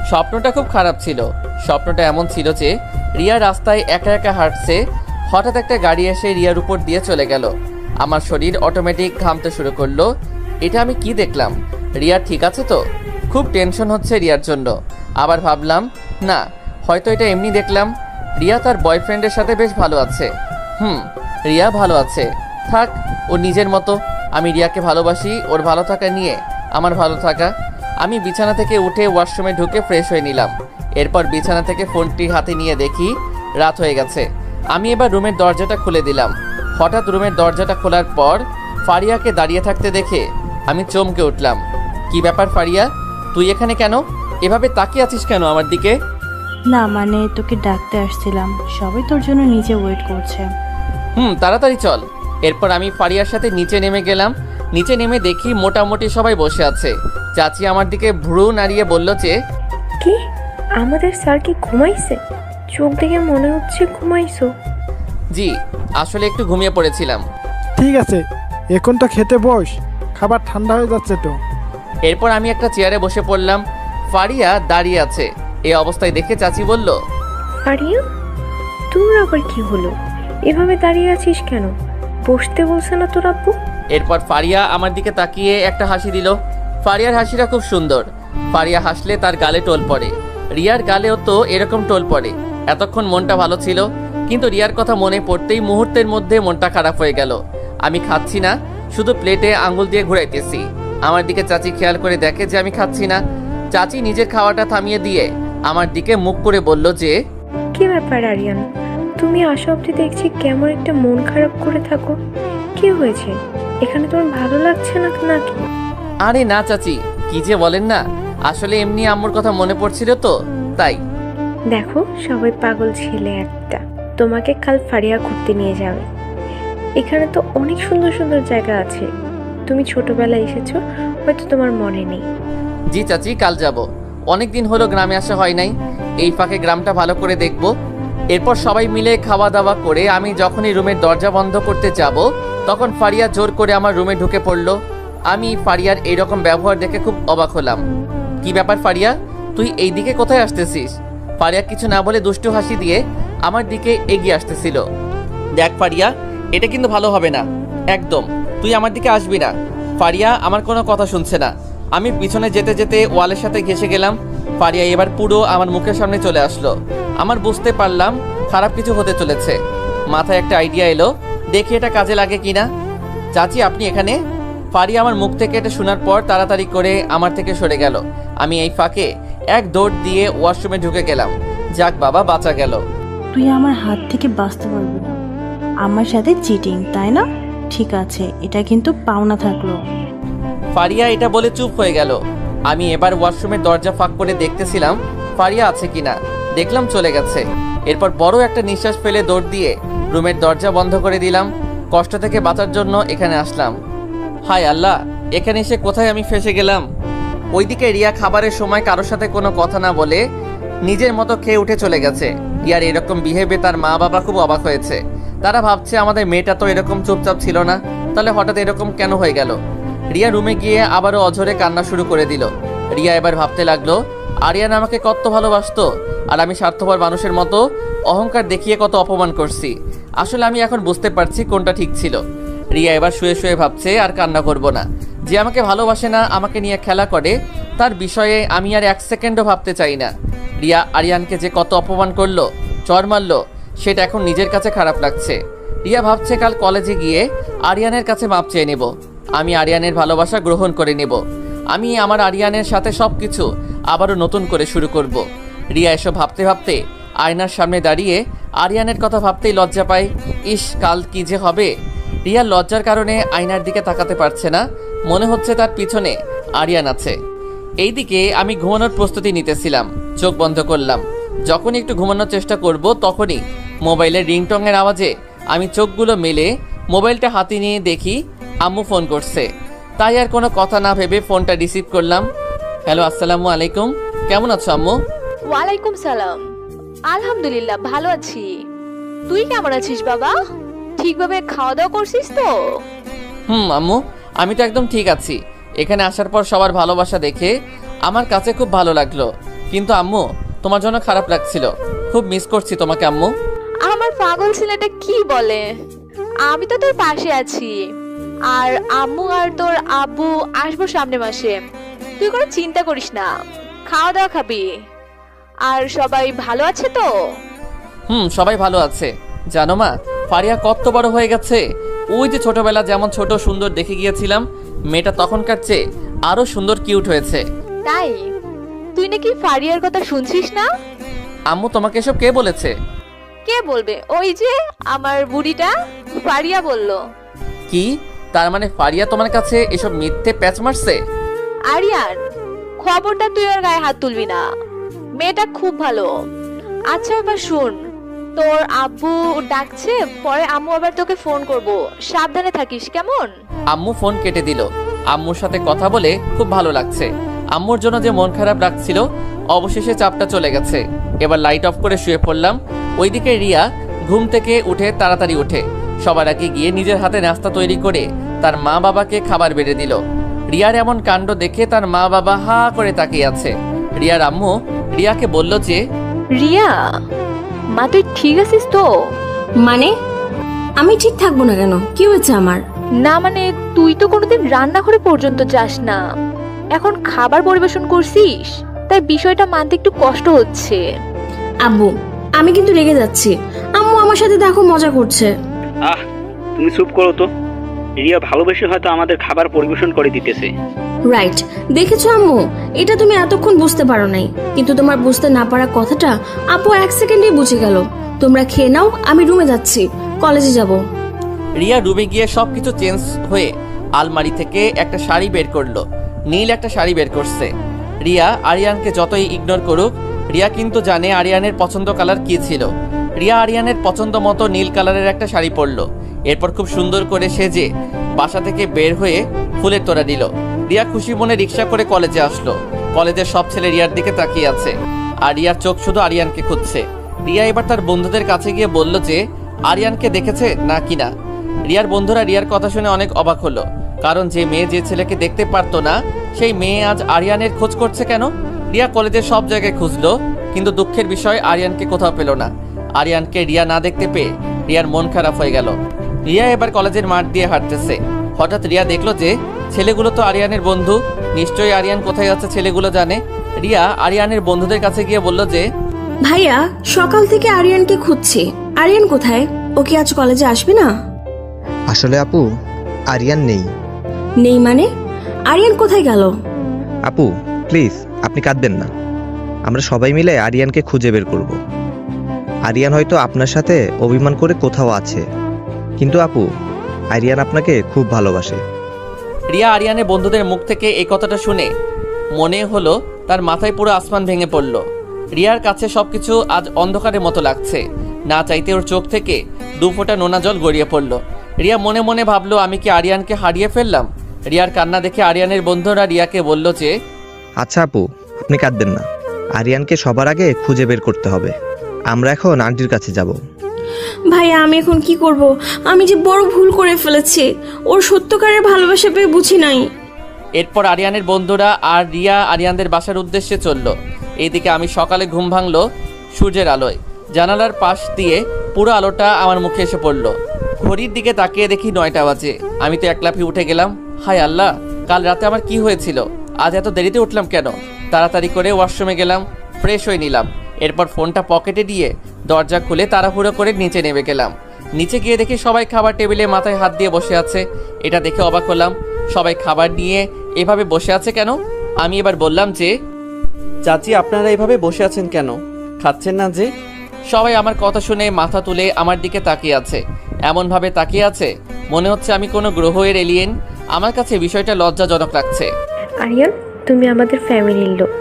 B: স্বপ্নটা খুব খারাপ ছিল। স্বপ্নটা এমন ছিল যে রিয়া রাস্তায় একা একা হাঁটছে, হঠাৎ একটা গাড়ি এসে রিয়ার উপর দিয়ে চলে গেল। আমার শরীর অটোমেটিক ঘামতে শুরু করলো। এটা আমি কি দেখলাম? রিয়া ঠিক আছে তো? খুব টেনশন হচ্ছে রিয়ার জন্য। আবার ভাবলাম না, হয়তো এটা এমনি দেখলাম। রিয়া তার বয়ফ্রেন্ডের সাথে বেশ ভালো আছে। রিয়া ভালো আছে, থাক, ও নিজের মতো। আমি রিয়াকে ভালোবাসি, ওর ভালো থাকা নিয়ে আমার ভালো থাকা। আমি বিছানা থেকে উঠে ওয়াশরুমে ঢুকে ফ্রেশ হয়ে নিলাম। এরপর বিছানা থেকে ফোনটি হাতে নিয়ে দেখি রাত হয়ে গেছে। আমি এবার রুমের দরজাটা খুলে দিলাম। হঠাৎ রুমের দরজাটা খোলার পর ফারিয়াকে দাঁড়িয়ে থাকতে দেখে আমি চমকে উঠলাম। কি ব্যাপার ফারিয়া, তুই এখানে কেন? এভাবে তাকিয়ে আছিস কেন আমার দিকে?
E: না মানে, তোকে ডাকতে আসছিলাম, সবাই তোর জন্য নিচে ওয়েট করছে।
B: তাড়াতাড়ি চল। এরপর আমি ফারিয়ার সাথে নিচে নেমে গেলাম। নিচে নেমে দেখি মোটামুটি সবাই বসে আছে। চাচি আমার দিকে ভ্রু নাড়িয়ে বলল যে,
G: কি আমাদের স্যার কি ঘুমাইছে? চোখ দেখে মনে হচ্ছে ঘুমাইছো।
B: জি, আসলে একটু ঘুমিয়ে পড়েছিলাম।
H: ঠিক আছে, এখন তো খেতে বস, খাবার ঠান্ডা হয়ে যাচ্ছে তো।
B: এরপর আমি একটা চেয়ারে বসে পড়লাম। ফারিয়া দাঁড়িয়ে আছে। এই অবস্থায় দেখে চাচি বলল,
G: আরিয়া, তোর আবার কি হলো? এভাবে দাঁড়িয়ে আছিস কেন? বসতে বলছে না তোর আব্বু?
B: এরপর ফারিয়া আমার দিকে তাকিয়ে একটা হাসি দিল। ফারিয়ার হাসিটা খুব সুন্দর। ফারিয়া হাসলে তার গালে টোল পড়ে। রিয়ার গালেও তো এরকম টোল পড়ে। এতক্ষণ মনটা ভালো ছিল, কিন্তু রিয়ার কথা মনে পড়তেই মুহূর্তের মধ্যে মনটা খারাপ হয়ে গেল। আমি খাচ্ছি না, শুধু প্লেটে আঙ্গুল দিয়ে ঘুরাইতেছি। আমার দিকে চাচি খেয়াল করে দেখে যে আমি খাচ্ছি না। চাচি নিজের খাওয়াটা থামিয়ে দিয়ে আমার দিকে মুখ করে বলল যে,
G: কি ব্যাপার আরিয়ান, তুমি আসা অবধি দেখছি কেমন একটা মন খারাপ করে থাকো। কি হয়েছে? এখানে তোমার ভালো লাগছে না নাকি?
B: আরে না চাচি, কি যে বলেন না, আসলে এমনি আম্মুর কথা মনে পড়ছিল তো তাই।
G: দেখো, সবাই পাগল ছেলে একটা। তোমাকে কাল ফারিয়া ঘুরতে নিয়ে যাবে। এখানে তো অনেক সুন্দর সুন্দর জায়গা আছে। তুমি ছোটবেলায় এসেছো, হয়তো তোমার মনে নেই।
B: জি চাচি, কাল যাব। অনেক দিন হলো গ্রামে আসা হয় নাই, এই ফাঁকে গ্রামটা ভালো করে দেখব। এরপর সবাই মিলে খাওয়া দাওয়া করে আমি যখনই রুমের দরজা বন্ধ করতে যাব, তখন ফারিয়া জোর করে আমার রুমে ঢুকে পড়ল। আমি ফারিয়ার এইরকম ব্যবহার দেখে খুব অবাক হলাম। কি ব্যাপার ফারিয়া, তুই এই দিকে কোথায় আসতেছিস? ফারিয়া কিছু না বলে দুষ্টু হাসি দিয়ে আমার দিকে এগিয়ে আসতেছিল। দেখ ফারিয়া, এটা কিন্তু ভালো হবে না একদম। তুই আমার দিকে আসবি না। ফারিয়া আমার কোনো কথা শুনছে না। আমি পিছনে যেতে যেতে ওয়ালের সাথে ঘেঁষে গেলাম। ফারিয়া এবার পুরো আমার মুখের সামনে চলে আসলো। আমার বুঝতে পারলাম খারাপ কিছু হতে চলেছে। মাথায় একটা আইডিয়া এলো, দেখি এটা কাজে লাগে কিনা। চাচি, আপনি এখানে? ফারিয়া আমার মুখ থেকে এটা শোনার পর তাড়াতাড়ি করে আমার থেকে সরে গেল। আমি এই ফাঁকে এক দৌড় দিয়ে ওয়াশরুমে ঢুকে গেলাম। যাক বাবা, বাঁচা গেল।
E: তুই আমার হাত থেকে বাঁচতে পারবি না। আমার সাথে চিটিং, তাই না? ঠিক আছে, এটা কিন্তু পাওনা থাকলো।
B: ফারিয়া এটা বলে চুপ হয়ে গেল। আমি এবার ওয়াশরুমের দরজা ফাঁক করে দেখতেছিলাম ফারিয়া আছে কিনা। দেখলাম চলে গেছে। এরপর বড় একটা নিঃশ্বাস ফেলে দৌড় দিয়ে রুমের দরজা বন্ধ করে দিলাম। কষ্ট থেকে বাঁচার জন্য এখানে আসলাম। হায় আল্লাহ, এখানে এসে কোথায় আমি ফেসে গেলাম। ওইদিকে রিয়া খাবারের সময় কারোর সাথে কোনো কথা না বলে নিজের মতো খেয়ে উঠে চলে গেছে। রিয়ার এরকম বিহেভে তার মা বাবা খুব অবাক হয়েছে। তারা ভাবছে আমাদের মেয়েটা তো এরকম চুপচাপ ছিল না, তাহলে হঠাৎ এরকম কেন হয়ে গেল। রিয়া রুমে গিয়ে আবারও অঝরে কান্না শুরু করে দিল। রিয়া এবার ভাবতে লাগলো আরিয়ান আমাকে কত ভালোবাসতো, আর আমি স্বার্থপর মানুষের মতো অহংকার দেখিয়ে কত অপমান করছি। আসলে আমি এখন বুঝতে পারছি কোনটা ঠিক ছিল। রিয়া এবার শুয়ে শুয়ে ভাবছে আর কান্না করব না। যে আমাকে ভালোবাসে না, আমাকে নিয়ে খেলা করে, তার বিষয়ে আমি আর এক সেকেন্ডও ভাবতে চাই না। রিয়া আরিয়ানকে যে কত অপমান করলো, চড় মারলো, সেটা এখন নিজের কাছে খারাপ লাগছে। রিয়া ভাবছে কাল কলেজে গিয়ে আরিয়ানের কাছে মাপ চেয়ে নেব। আমি আরিয়ানের ভালোবাসা গ্রহণ করে নেব। আমি আমার আরিয়ানের সাথে সব কিছু আবারও নতুন করে শুরু করব। রিয়া এসব ভাবতে ভাবতে আয়নার সামনে দাঁড়িয়ে আরিয়ানের কথা ভাবতেই লজ্জা পায়। ইস, কাল কি যে হবে। রিয়ার লজ্জার কারণে আয়নার দিকে তাকাতে পারছে না। মনে হচ্ছে তার পিছনে আরিয়ান আছে। এইদিকে আমি ঘুমানোর প্রস্তুতি নিতেছিলাম। চোখ বন্ধ করলাম। যখনই একটু ঘুমানোর চেষ্টা করব তখনই মোবাইলের রিংটংয়ের আওয়াজে আমি চোখগুলো মেলে মোবাইলটা হাতে নিয়ে দেখি আম্মু ফোন করছে। তাই আর কোনো কথা না ভেবে ফোনটা রিসিভ করলাম। হ্যালো, আসসালামু আলাইকুম। কেমন আছো আম্মু?
I: ওয়ালাইকুম সালাম। আলহামদুলিল্লাহ ভালো আছি। তুই কেমন আছিস বাবা? ঠিকভাবে খাওয়া দাওয়া করছিস তো?
B: আম্মু, আমি তো একদম ঠিক আছি। এখানে আসার পর সবার ভালোবাসা দেখে আমার কাছে খুব ভালো লাগলো। কিন্তু আম্মু, তোমার জন্য খারাপ লাগছিল। খুব মিস করছি তোমাকে আম্মু।
I: আমার পাগল ছেলেটা কি বলে? আমি তো তোর পাশে আছি। আর আম্মু আর তোর আব্বু আসবো সামনের মাসে। তুই কোনো চিন্তা করিস না, খাওয়া দাওয়া খাবি। আর সবাই ভালো আছে তো?
B: সবাই ভালো আছে। জানো মা, ফারিয়া কত বড় হয়ে গেছে। ওই যে ছোটবেলা যেমন ছোট সুন্দর দেখে গিয়েছিলাম, মেয়েটা তখনকার চেয়ে আরো সুন্দর কিউট হয়েছে।
I: তাই? তুই নাকি ফারিয়ার কথা শুনছিস না?
B: আম্মু, তোমাকে এসব কে বলেছে?
I: কে বলবে? ওই যে আমার বুড়িটা ফারিয়া বলল।
B: কি? তার মানে ফারিয়া তোমার কাছে এসব মিথ্যে প্যাচ মারছে?
I: আরিয়ান, খবরটা তুই ওর গায়ে হাত তুলবি না। মেয়েটা খুব ভালো। আচ্ছা এবার শুন, তোর আব্বু ডাকছে, পরে আম্মু আবার তোকে ফোন করব। সাবধানে থাকিস, কেমন?
B: আম্মু ফোন কেটে দিল। আম্মুর সাথে কথা বলে খুব ভালো লাগছে। আম্মুর জন্য যে মন খারাপ রাখছিল, অবশেষে চাপটা চলে গেছে। এবার লাইট অফ করে শুয়ে পড়লাম। ওইদিকে রিয়া ঘুম থেকে উঠে তাড়াতাড়ি উঠে সবার আগে গিয়ে নিজের হাতে নাস্তা তৈরি করে তার মা বাবাকে খাবার বেড়ে দিল। রিয়ার এমন কাণ্ড দেখে তার মা বাবা হা করে তাকিয়ে আছে। রিয়ার আম্মু রিয়াকে বলল যে,
I: রিয়া মা, তুই ঠিক আছিস তো?
C: মানে আমি ঠিক থাকবো না কেন? কি হয়েছে আমার?
I: না মানে, তুই তো কোনোদিন রান্নাঘরে পর্যন্ত যাস না, এখন খাবার পরিবেশন করছিস, তাই বিষয়টা মানতে একটু কষ্ট হচ্ছে।
C: আব্বু, আমি কিন্তু রেগে যাচ্ছি। আম্মু আমার সাথে দেখো মজা করছে।
J: তুমি চুপ করো তো। রিয়া ভালোবেসে হয়তো আমাদের খাবার পরিবেশন করে দিতেছে।
C: রাইট, দেখেছো আম্মু, এটা তুমি এতক্ষণ বুঝতে পারো নাই, কিন্তু তোমার বুঝতে না পারা কথাটা আপু এক সেকেন্ডেই বুঝে গেল। তোমরা খেয়ে নাও, আমি রুমে যাচ্ছি, কলেজে যাব।
B: রিয়া রুমে গিয়ে সবকিছু চেঞ্জ হয়ে আলমারি থেকে একটা শাড়ি বের করলো। নীল একটা শাড়ি বের করছে। রিয়া আরিয়ানকে যতই ইগনোর করুক, রিয়া কিন্তু জানে আরিয়ানের পছন্দ কালার কি ছিল। রিয়া আরিয়ানের পছন্দ মতো নীল কালারের একটা শাড়ি পরলো। এরপর খুব সুন্দর করে সেজে বাসা থেকে বের হয়ে ফুলের তোড়া দিল। রিয়া খুশি মনে রিক্সা করে কলেজে আসলো। কলেজের সব ছেলে রিয়ার দিকে তাকিয়ে আছে, আর রিয়ার চোখ শুধু আরিয়ানকে খুঁজছে। রিয়া এবার তার বন্ধুদের কাছে গিয়ে বলল যে আরিয়ানকে দেখেছে না কিনা। রিয়ার বন্ধুরা রিয়ার কথা শুনে অনেক অবাক হলো, কারণ যে মেয়ে যে ছেলেকে দেখতে পারতো না, সেই মেয়ে আজ আরিয়ানের খোঁজ করছে কেন। রিয়া কলেজের সব জায়গায় খুঁজলো, কিন্তু দুঃখের বিষয় আরিয়ানকে কোথাও পেল না। আরিয়ানকে রিয়া না দেখতে পেয়ে রিয়ার মন খারাপ হয়ে গেল। রিয়া এবার কলেজের মাঠ দিয়ে হাঁটতেছে। হঠাৎ রিয়া দেখলো যে ছেলেগুলো তো আরিয়ানের বন্ধু, নিশ্চয়ই আরিয়ান কোথায় আছে ছেলেগুলো জানে। রিয়া আরিয়ানের বন্ধুদের কাছে গিয়ে বলল যে,
C: ভাইয়া, সকাল থেকে আরিয়ানকে খুঁজছি, আরিয়ান কোথায়? ও কি আজ কলেজে আসবে না?
F: আসলে আপু, আরিয়ান নেই।
C: নেই মানে? আরিয়ান কোথায় গেল?
F: আপু প্লিজ, আপনি কাঁদবেন না। আমরা সবাই মিলে আরিয়ানকে খুঁজে বের করব। আরিয়ান হয়তো আপনার সাথে অভিমান করে কোথাও আছে, কিন্তু আপু, আরিয়ান আপনাকে খুব ভালোবাসে।
B: রিয়া আরিয়ানের বন্ধুদের মুখ থেকে এই কথাটা শুনে মনে হলো তার মাথায় পুরো আসমান ভেঙে পড়ল। রিয়ার কাছে সবকিছু আজ অন্ধকারের মতো লাগছে। না চাইতে ওর চোখ থেকে 2 ফোঁটা নোনা জল গড়িয়ে পড়ল। রিয়া মনে মনে ভাবলো, আমি কি আরিয়ানকে হারিয়ে ফেললাম? রিয়ার কান্না দেখে আরিয়ানের বন্ধুরা রিয়াকে বলল যে,
F: আচ্ছা আপু, আপনি কাঁদবেন না, আরিয়ানকে সবার আগে খুঁজে বের করতে হবে। আমরা এখন আন্টির কাছে যাব।
C: ভাইয়া আমি এখন কি করব? আমি যে বড় ভুল করে ফেলেছি, ওর সত্যকারের ভালোবাসা পেয়ে বুঝি নাই।
B: এরপর আরিয়ানের বন্ধুরা আর রিয়া আরিয়ানদের বাসার উদ্দেশ্যে চলল। এইদিকে আমি সকালে ঘুম ভাঙলো সূর্যের আলোয়। জানালার পাশ দিয়ে পুরো আলোটা আমার মুখে এসে পড়লো। ঘড়ির দিকে তাকিয়ে দেখি 9টা বাজে। আমি তো একলাফি উঠে গেলাম। হায় আল্লাহ, কাল রাতে আমার কি হয়েছিল? আজ এত দেরিতে উঠলাম কেন? তাড়াতাড়ি করে ওয়াশরুমে গেলাম, ফ্রেশ হয়ে নিলাম। এরপর ফোনটা পকেটে দিয়ে দরজা খুলে তাড়াহুড়ো করে নিচে নেমে গেলাম। নিচে গিয়ে দেখি সবাই খাবার টেবিলে মাথায় হাত দিয়ে বসে আছে। এটা দেখে অবাক হলাম, সবাই খাবার নিয়ে এভাবে বসে আছে কেন? আমি এবার বললাম যে, চাচি আপনারা এভাবে বসে আছেন কেন? খাচ্ছেন না যে? সবাই আমার কথা শুনে মাথা তুলে আমার দিকে তাকিয়ে আছে। এমনভাবে তাকিয়ে আছে মনে হচ্ছে আমি কোনো গ্রহের এলিয়েন। আমার কাছে বিষয়টা লজ্জাজনক লাগছে।
G: আরিয়ান, তুমি আমাদের ফ্যামিলির লোক,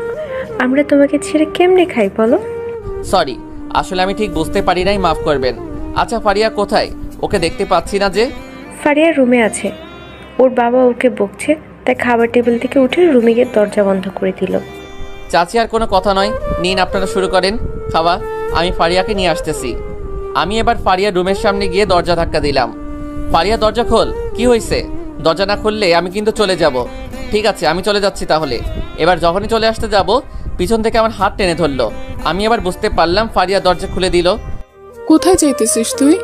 G: আমরা তোমাকে ছেড়ে কেমনে খাই বলো?
B: সরি, আসলে আমি ঠিক বুঝতে পারি নাই, মাফ করবেন। আচ্ছা ফারিয়া কোথায়? ওকে দেখতে পাচ্ছি না যে।
G: ফারিয়া রুমে আছে, ওর বাবা ওকে বকছে, তাই খাবার টেবিল থেকে উঠে রুমে গিয়ে দরজা বন্ধ করে দিল।
B: চাচি আর কোনো কথা নয়, নিন আপনারা শুরু করেন খাওয়া, আমি ফারিয়াকে নিয়ে আসতেছি। আমি এবার ফারিয়ার রুমের সামনে গিয়ে দরজা ধাক্কা দিলাম। ফারিয়া দরজা খোল। কি হয়েছে? দরজা না খুললে আমি কিন্তু চলে যাব। ঠিক আছে, আমি চলে যাচ্ছি তাহলে। এবার যখনই চলে আসতে যাব পিছন থেকে আমার হাত টেনে ধরলো। আমি এবার বুঝতে পারলাম ফারিয়া দরজা খুলে দিল।
K: কোথায় যাইতেছিস তুই?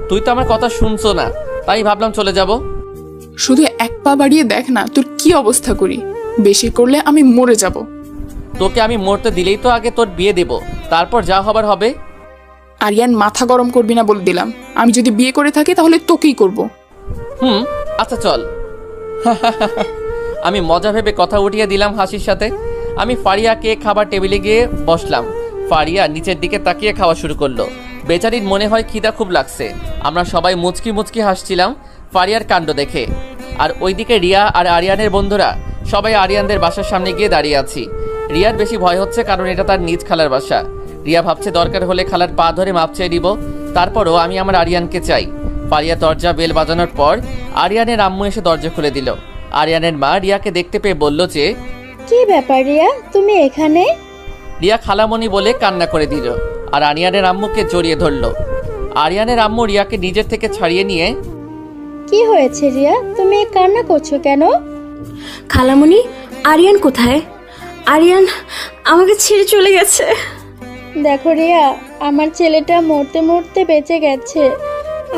B: তুই তো আমার কথা শুনছো না, তাই ভাবলাম চলে যাব।
K: শুধু এক পা বাড়িয়ে দেখ না তোর কি অবস্থা করি। বেশি করলে আমি মরে যাব।
B: তোকে আমি মরতে দিলেই তো আগে তোর বিয়ে দেব, তারপর যা হবার হবে।
K: আরিয়ান, মাথা গরম করবি না বলে দিলাম। আমি যদি বিয়ে করে থাকি তাহলে তোকেই করব।
B: আচ্ছা চল। আমি মজা ভেবে কথা উঠিয়ে দিলাম হাসির সাথে। আমি ফারিয়াকে খাবার টেবিলে গিয়ে বসলাম। ফারিয়া নিচের দিকে তাকিয়ে খাওয়া শুরু করলো। বেচারির মনে হয় খিদা খুব লাগছে। আমরা সবাই মুচকি মুচকি হাসছিলাম ফারিয়ার কাণ্ড দেখে। আর ওইদিকে রিয়া আর আরিয়ানের বন্ধুরা সবাই আরিয়ানদের বাসার সামনে গিয়ে দাঁড়িয়ে আছি। রিয়ার বেশি ভয় হচ্ছে, কারণ এটা তার নিজ খালার বাসা। রিয়া ভাবছে দরকার হলে খালার পা ধরে মাপ চেয়ে দিব। তারপরও আমি আমার আরিয়ানকে চাই। ফারিয়া দরজা বেল বাজানোর পর আরিয়ানের আম্মু এসে দরজা খুলে দিল। আরিয়ানের মা রিয়াকে দেখতে পেয়ে বলল যে,
D: কি ব্যাপার রিয়া, তুমি এখানে?
B: রিয়া খালামণি বলে কান্না করে দিল আর আরিয়ানের আম্মুকে জড়িয়ে ধরল। আরিয়ানের আম্মু রিয়াকে নিজের থেকে ছাড়িয়ে নিয়ে,
D: কি হয়েছে রিয়া, তুমি কান্না করছো কেন?
C: খালামণি, আরিয়ান কোথায়? আরিয়ান আমাকে ছেড়ে চলে গেছে।
D: দেখো রিয়া, আমার ছেলেটা মরতে মরতে বেঁচে গেছে।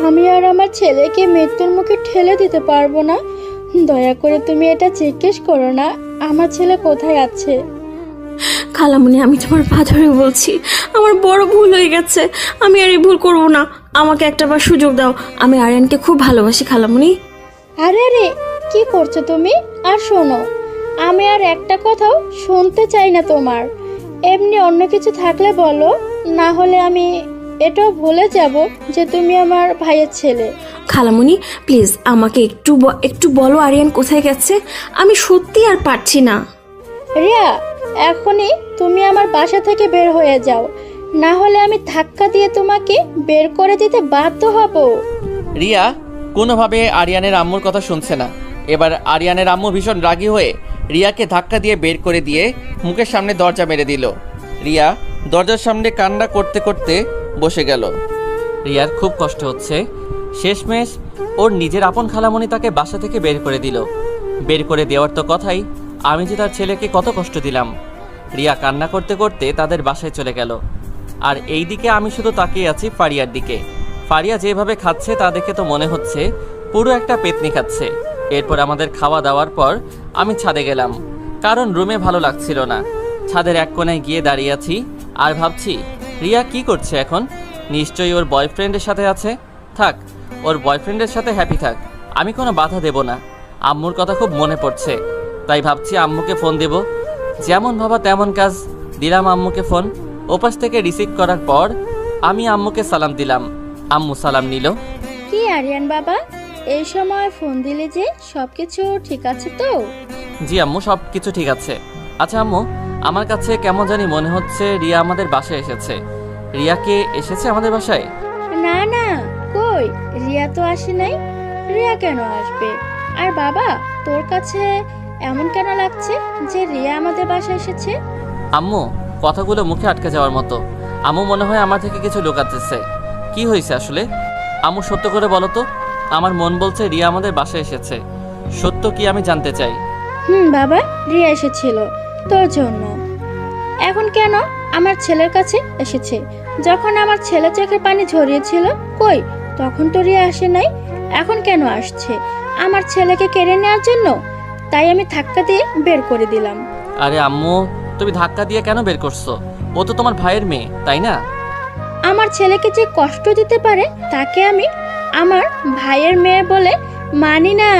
D: আমি আর আমার ছেলেকে মৃত্যুর মুখে ঠেলে দিতে পারবো না। দয়া করে তুমি এটা জিজ্ঞেস করো না আমার ছেলে কোথায় আছে।
C: খালামণি, আমি তোমার পা ধরে বলছি, আমার বড় ভুল হয়ে গেছে। আমি আর এই ভুল করবো না। আমাকে একটাবার সুযোগ দাও। আমি আরিয়ানকে খুব ভালোবাসি খালামণি।
D: আরে আরে, কি করছো তুমি? আর শোনো, আমি আর একটা কথাও শুনতে চাই না তোমার। এমনি অন্য কিছু থাকলে বলো, না হলে আমি এটাও ভুলে যাব যে তুমি আমার ভাইয়ের ছেলে।
C: খালামণি প্লিজ আমাকে একটু বলো আরিয়ান কোথায় গেছে। আমি সত্যি আর পারছি না।
D: রিয়া, এখনই তুমি আমার বাসা থেকে বের হয়ে যাও, না হলে আমি ধাক্কা দিয়ে তোমাকে বের করে দিতে বাধ্য হব।
B: রিয়া কোনোভাবে আরিয়ানের আম্মুর কথা শুনছে না। এবার আরিয়ানের আম্মু ভীষণ রাগী হয়ে রিয়াকে ধাক্কা দিয়ে বের করে দিয়ে মুখের সামনে দরজা মেরে দিল। রিয়া দরজার সামনে কান্না করতে করতে বসে গেল। রিয়ার খুব কষ্ট হচ্ছে। শেষমেশ ওর নিজের আপন খালামণি তাকে বাসা থেকে বের করে দিল। বের করে দেওয়ার তো কথাই, আমি যে তার ছেলেকে কত কষ্ট দিলাম। রিয়া কান্না করতে করতে তাদের বাসায় চলে গেল। আর এই দিকে আমি শুধু তাকিয়ে আছি ফারিয়ার দিকে। ফারিয়া যেভাবে খাচ্ছে তা দেখে তো মনে হচ্ছে পুরো একটা পেতনি খাচ্ছে। এরপর আমাদের খাওয়া দাওয়ার পর আমি ছাদে গেলাম, কারণ রুমে ভালো লাগছিল না। ছাদের এক কোণায় গিয়ে দাঁড়িয়ে আছি আর ভাবছি রিয়া কি করছে এখন। নিশ্চয়ই ওর বয়ফ্রেন্ডের সাথে আছে। থাক, ওর বয়ফ্রেন্ডের সাথে হ্যাপি থাক, আমি কোনো বাধা দেব না। আম্মুর কথা খুব মনে পড়ছে, তাই ভাবছি আম্মুকে ফোন দেব। যেমন ভাবা তেমন কাজ, দিলাম আম্মুকে ফোন। ওপাশ থেকে রিসিভ করার পর আমি আম্মুকে সালাম দিলাম। আম্মু সালাম নিল।
D: কি আরিয়ান বাবা, এই সময় ফোন দিলে যে? সবকিছু ঠিক আছে তো?
B: জি আম্মু, সব কিছু ঠিক আছে। আচ্ছা আম্মু, আমার কাছে কেমন জানি মনে হচ্ছে রিয়া আমাদের বাসায় এসেছে। রিয়া কে এসেছে আমাদের বাসায়?
D: না না, কই, রিয়া তো আসে নাই। রিয়া কেন আসবে? আর বাবা, তোর কাছে এমন কেন লাগছে যে রিয়া আমাদের বাসায় এসেছে?
B: আম্মু, কথাগুলো মুখে আটকে যাওয়ার মতো। আম্মু মনে হয় আমার থেকে কিছু লুকাতেছে। কি হয়েছে আসলে? আম্মু সত্য করে বলো তো। আমার মন বলছে রিয়া আমাদের বাসায় এসেছে। সত্য কি আমি জানতে চাই।
D: বাবা, রিয়া এসেছিল তোর জন্য। এখন কেন আমার ছেলের কাছে এসেছে? যখন আমার ছেলে চোখের পানি ঝরিয়েছিল, কই, তখন তো রিয়া আসে নাই। এখন কেন আসছে? আমার ছেলেকে কেড়ে নেওয়ার জন্য। তাই আমি ধাক্কা দিয়ে বের করে দিলাম।
B: আরে আম্মু, তুমি ধাক্কা দিয়ে কেন বের করছো? ও তো তোমার ভাইয়ের মেয়ে, তাই না?
D: আমার ছেলেকে যে কষ্ট দিতে পারে তাকে আমি আমার ভাইয়ের মেয়ে বলে মানি না।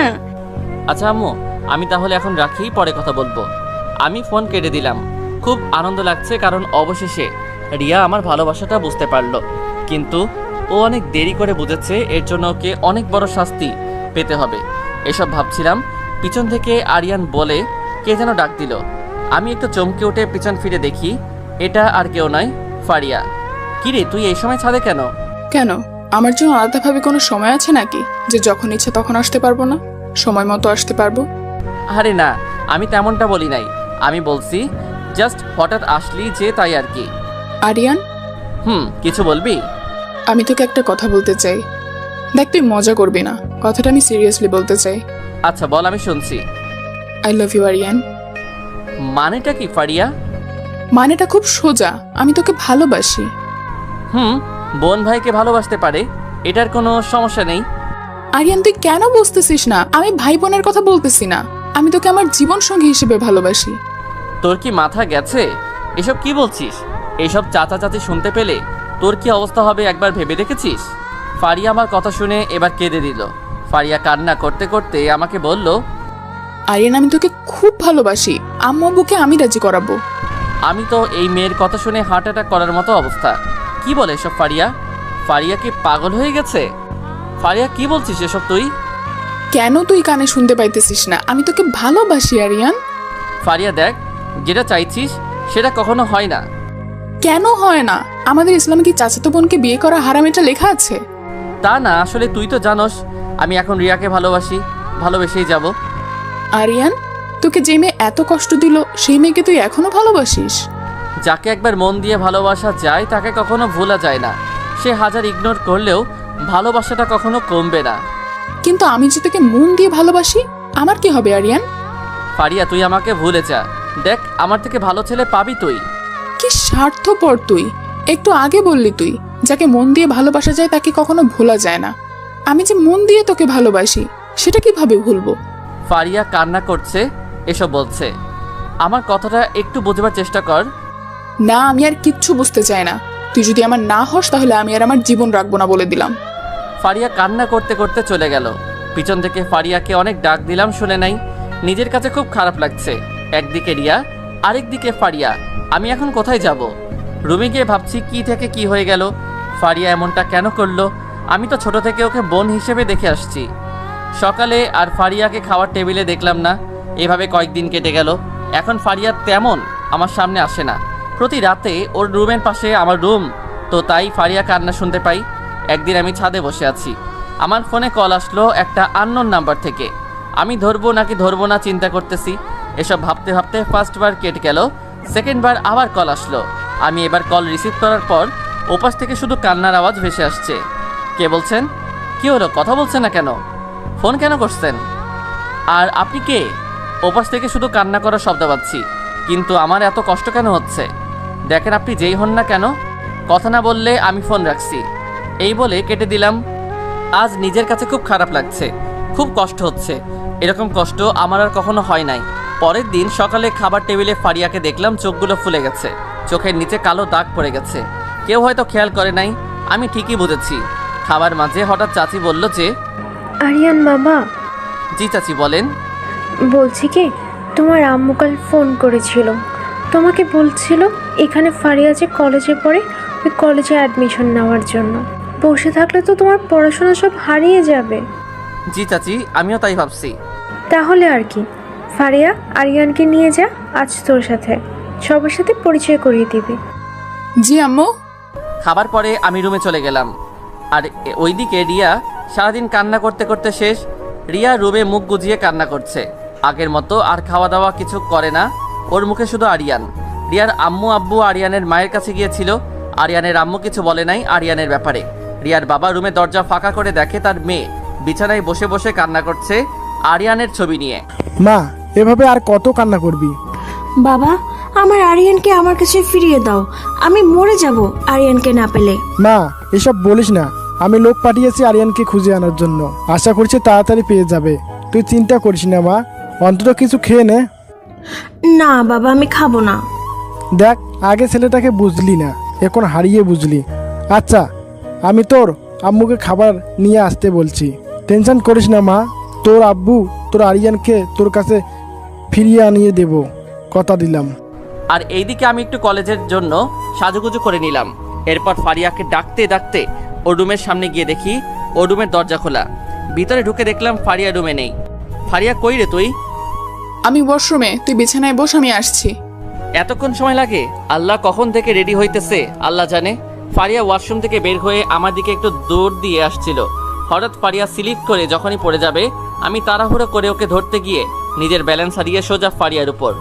B: আচ্ছা আম্মু, আমি তাহলে এখন রাখি, পরে কথা বলবো। আমি ফোন কেটে দিলাম। খুব আনন্দ লাগছে, কারণ অবশেষে রিয়া আমার ভালোবাসাটা বুঝতে পারলো। কিন্তু ও অনেক দেরি করে বুঝেছে, এর জন্য ওকে অনেক বড় শাস্তি পেতে হবে। এসব ভাবছিলাম, পিছন থেকে আরিয়ান বলে কে যেন ডাক দিল। আমি একটু চমকে উঠে পিছন ফিরে দেখি এটা আর কেউ নয়, ফারিয়া। কিরে, তুই এই সময় ছাদে কেন?
K: কেন, আমার জন্য আলাদাভাবে কোনো সময় আছে নাকি যে যখন ইচ্ছে তখন আসতে পারবো না, সময় মতো আসতে পারবো?
B: আরে না, আমি তেমনটা বলি নাই। আমি বলছি জাস্ট হঠাৎ আসলি যে, তাই আর কি।
K: আরিয়ান,
B: কিছু বলবি?
K: আমি তোকে একটা কথা বলতে চাই। দেখ, তুই মজা করবি না, কথাটা আমি সিরিয়াসলি বলতে চাই।
B: আচ্ছা বল, আমি শুনছি।
K: I love you Aryan.
B: মানেটা কি ফারিয়া?
K: মানেটা খুব সোজা, আমি তোকে ভালোবাসি।
B: বোন ভাইকে ভালোবাসতে পারে, এটার কোনো সমস্যা নেই।
K: আরিয়ান, তুই কেন বুঝতেছিস না? আমি ভাই বোনের কথা বলতেছি না, আমি তোকে আমার জীবন সঙ্গী হিসেবে ভালোবাসি।
B: তোর কি মাথা গেছে? এসব কি বলছিস? এইসব চাচা চাচি শুনতে পেলে তোর কি অবস্থা হবে একবার ভেবে দেখেছিস? ফারিয়া আমার কথা শুনে এবার কেঁদে দিল। ফারিয়া কান্না করতে করতে আমাকে বলল,
K: আরিয়ান, আমি তোকে খুব ভালোবাসি, আম্মু আব্বুকে আমি রাজি করাবো।
B: আমি তো এই মেয়ের কথা শুনে হার্ট অ্যাটাক করার মতো অবস্থা। কি বলে এসব ফারিয়া? ফারিয়া কি পাগল হয়ে গেছে? ফারিয়া, কি বলছিস এসব তুই?
K: কেন তুই কানে শুনতে পাইতেছিস না? আমি তোকে ভালোবাসি আরিয়ান।
B: ফারিয়া দেখ, যেটা চাইছিস সেটা কখনো হয় না।
K: কেন হয় না? আমাদের ইসলামে কি চাচাতো বোনকে বিয়ে করা হারাম এটা লেখা আছে?
B: তা না, আসলে তুই তো জানোস আমি এখন রিয়াকে ভালোবাসি, ভালোবেসেই যাব।
K: আরিয়ান, তোকে যে মেয়ে এত কষ্ট দিল সেই মেয়েকে তুই এখনো ভালোবাসিস?
B: যাকে একবার মন দিয়ে ভালোবাসা যায় তাকে কখনো ভোলা যায় না। সে হাজার ইগনোর করলেও ভালোবাসাটা কখনো কমবে না।
K: কিন্তু আমি যে তোকে মন দিয়ে ভালোবাসি, আমার কি হবে আরিয়ান?
B: ফারিয়া, তুই আমাকে ভুলে যা। দেখ, আমার থেকে ভালো ছেলে পাবি তুই।
K: কি স্বার্থপর তুই! একটু আগে বললি তুই যাকে মন দিয়ে ভালোবাসা যায় তাকে কখনো ভোলা যায় না। আমি যে মন দিয়ে তোকে ভালোবাসি সেটা কিভাবে ভুলবো?
B: ফারিয়া কান্না করছে, এসব বলছে। আমার কথাটা একটু বোঝবার চেষ্টা কর।
K: না, আমি আর কিচ্ছু বুঝতে চাই না। তুই যদি আমার না হস তাহলে আমি আর আমার জীবন রাখবো না বলে দিলাম।
B: ফারিয়া কান্না করতে করতে চলে গেল। পিছন থেকে ফারিয়াকে অনেক ডাক দিলাম, শুনে নাই। নিজের কাছে খুব খারাপ লাগছে। একদিকে রিয়া, আরেকদিকে ফারিয়া। আমি এখন কোথায় যাব? রুমে গিয়ে ভাবছি কি থেকে কি হয়ে গেল। ফারিয়া এমনটা কেন করলো? আমি তো ছোট থেকে ওকে বোন হিসেবে দেখে আসছি। সকালে আর ফারিয়াকে খাওয়ার টেবিলে দেখলাম না। এভাবে কয়েকদিন কেটে গেল। এখন ফারিয়া তেমন আমার সামনে আসে না। প্রতি রাতে ওর রুমের পাশে আমার রুম, তো তাই ফারিয়া কান্না শুনতে পাই। একদিন আমি ছাদে বসে আছি, আমার ফোনে কল আসলো একটা আননোন নাম্বার থেকে। আমি ধরবো নাকি ধরবো না চিন্তা করতেছি। এসব ভাবতে ভাবতে ফার্স্টবার কেটে গেল, সেকেন্ডবার আবার কল আসলো। আমি এবার কল রিসিভ করার পর ওপাশ থেকে শুধু কান্নার আওয়াজ ভেসে আসছে। কে বলছেন? কি হলো, কথা বলছেন না কেন? ফোন কেন করছেন? আর আপনি কে? ওপাশ থেকে শুধু কান্না করার শব্দ পাচ্ছি, কিন্তু আমার এত কষ্ট কেন হচ্ছে? দেখেন, আপনি যেই হন না কেন, কথা না বললে আমি ফোন রাখছি। এই বলে কেটে দিলাম। আজ নিজের কাছে খুব খারাপ লাগছে, খুব কষ্ট হচ্ছে। এরকম কষ্ট আমার আর কখনো হয় নাই। পরের দিন সকালে খাবার টেবিলে ফারিয়াকে দেখলাম, চোখগুলো ফুলে গেছে, চোখের নিচে কালো দাগ পড়ে গেছে। কেউ হয়তো খেয়াল করে নাই, আমি ঠিকই বুঝেছি। খাবার মাঝে হঠাৎ চাচি বলল যে,
G: আরিয়ান বাবা।
B: জি চাচি, বলেন।
G: বলছি কি, তোমার আম্মু কাল ফোন করেছিল, তোমাকে বলছিল এখানে ফারিয়া যে কলেজে পড়ে ওই কলেজে অ্যাডমিশন নেওয়ার জন্য। বসে থাকলে তো তোমার পড়াশোনা সব হারিয়ে যাবে।
B: জি চাচি, আমিও তাই ভাবছি।
G: তাহলে আর কি, ফারিয়া আরিয়ানকে নিয়ে যা, আজ তোর সাথে সবার সাথে পরিচয় করিয়ে দিবি।
K: জি আম্মু।
B: খাবার পরে আমি রুমে চলে গেলাম। আর ওইদিকে রিয়া সারাদিন কান্না করতে করতে শেষ। রিয়া রুমে মুখ গুজিয়ে কান্না করছে, আগের মতো আর খাওয়া দাওয়া কিছু করে না। ওর মুখে শুধু আরিয়ান। রিয়ার আম্মু আব্বু আরিয়ানের মায়ের কাছে গিয়েছিল। আরিয়ানের আম্মু কিছু বলে নাই আরিয়ানের ব্যাপারে। রিয়ার বাবা রুমে দরজা ফাঁকা করে দেখে তার মেয়ে বিছানায় বসে বসে কান্না করছে আরিয়ানের ছবি নিয়ে।
H: মা, এভাবে আর কত কান্না করবি?
C: বাবা, আমার আরিয়ানকে আমার কাছে ফিরিয়ে দাও, আমি মরে যাব আরিয়ানকে না পেলে।
H: মা, এসব বলিস না। আমি লোক পাঠিয়েছি আরিয়ানকে খুঁজে আনার জন্য। আশা করছি তাড়াতাড়ি পেয়ে যাবে। তুই চিন্তা করিস না মা, অন্তত কিছু খেয়ে নে।
C: না বাবা, আমি খাবো না।
H: দেখ, আগে ছেলেটাকে বুঝলি না, এখন হারিয়ে বুঝলি। আচ্ছা, আমি তোর আম্মুকে খাবার নিয়ে আসতে বলছি। টেনশন করিস না মা, তোর আব্বু তোর আরিয়ানকে তোর কাছে ফিরিয়ে আনিয়ে দেব, কথা দিলাম।
B: আর এইদিকে আমি একটু কলেজের জন্য সাজুগুজু করে নিলাম। এরপর ফারিয়াকে ডাকতে ডাকতে ওর রুমের সামনে গিয়ে দেখি ওর রুমের দরজা খোলা। ভিতরে ঢুকে দেখলাম ফারিয়া রুমে নেই। ফারিয়া, কই রে তুই?
K: আমি ওয়াশরুমে, তুই বিছানায় বস, আমি আসছি।
B: এতক্ষণ সময় লাগে? আল্লাহ কখন থেকে রেডি হইতেছে আল্লাহ জানে। ফারিয়া ওয়াশরুম থেকে বের হয়ে আমার দিকে একটু দৌড় দিয়ে আসছিল। হঠাৎ ফারিয়া স্লিপ করে যখনই পড়ে যাবে, আমি তাড়াহুড়ো করে ওকে ধরতে গিয়ে নিজের ব্যালেন্স হারিয়ে সোজা ফারিয়ার উপর।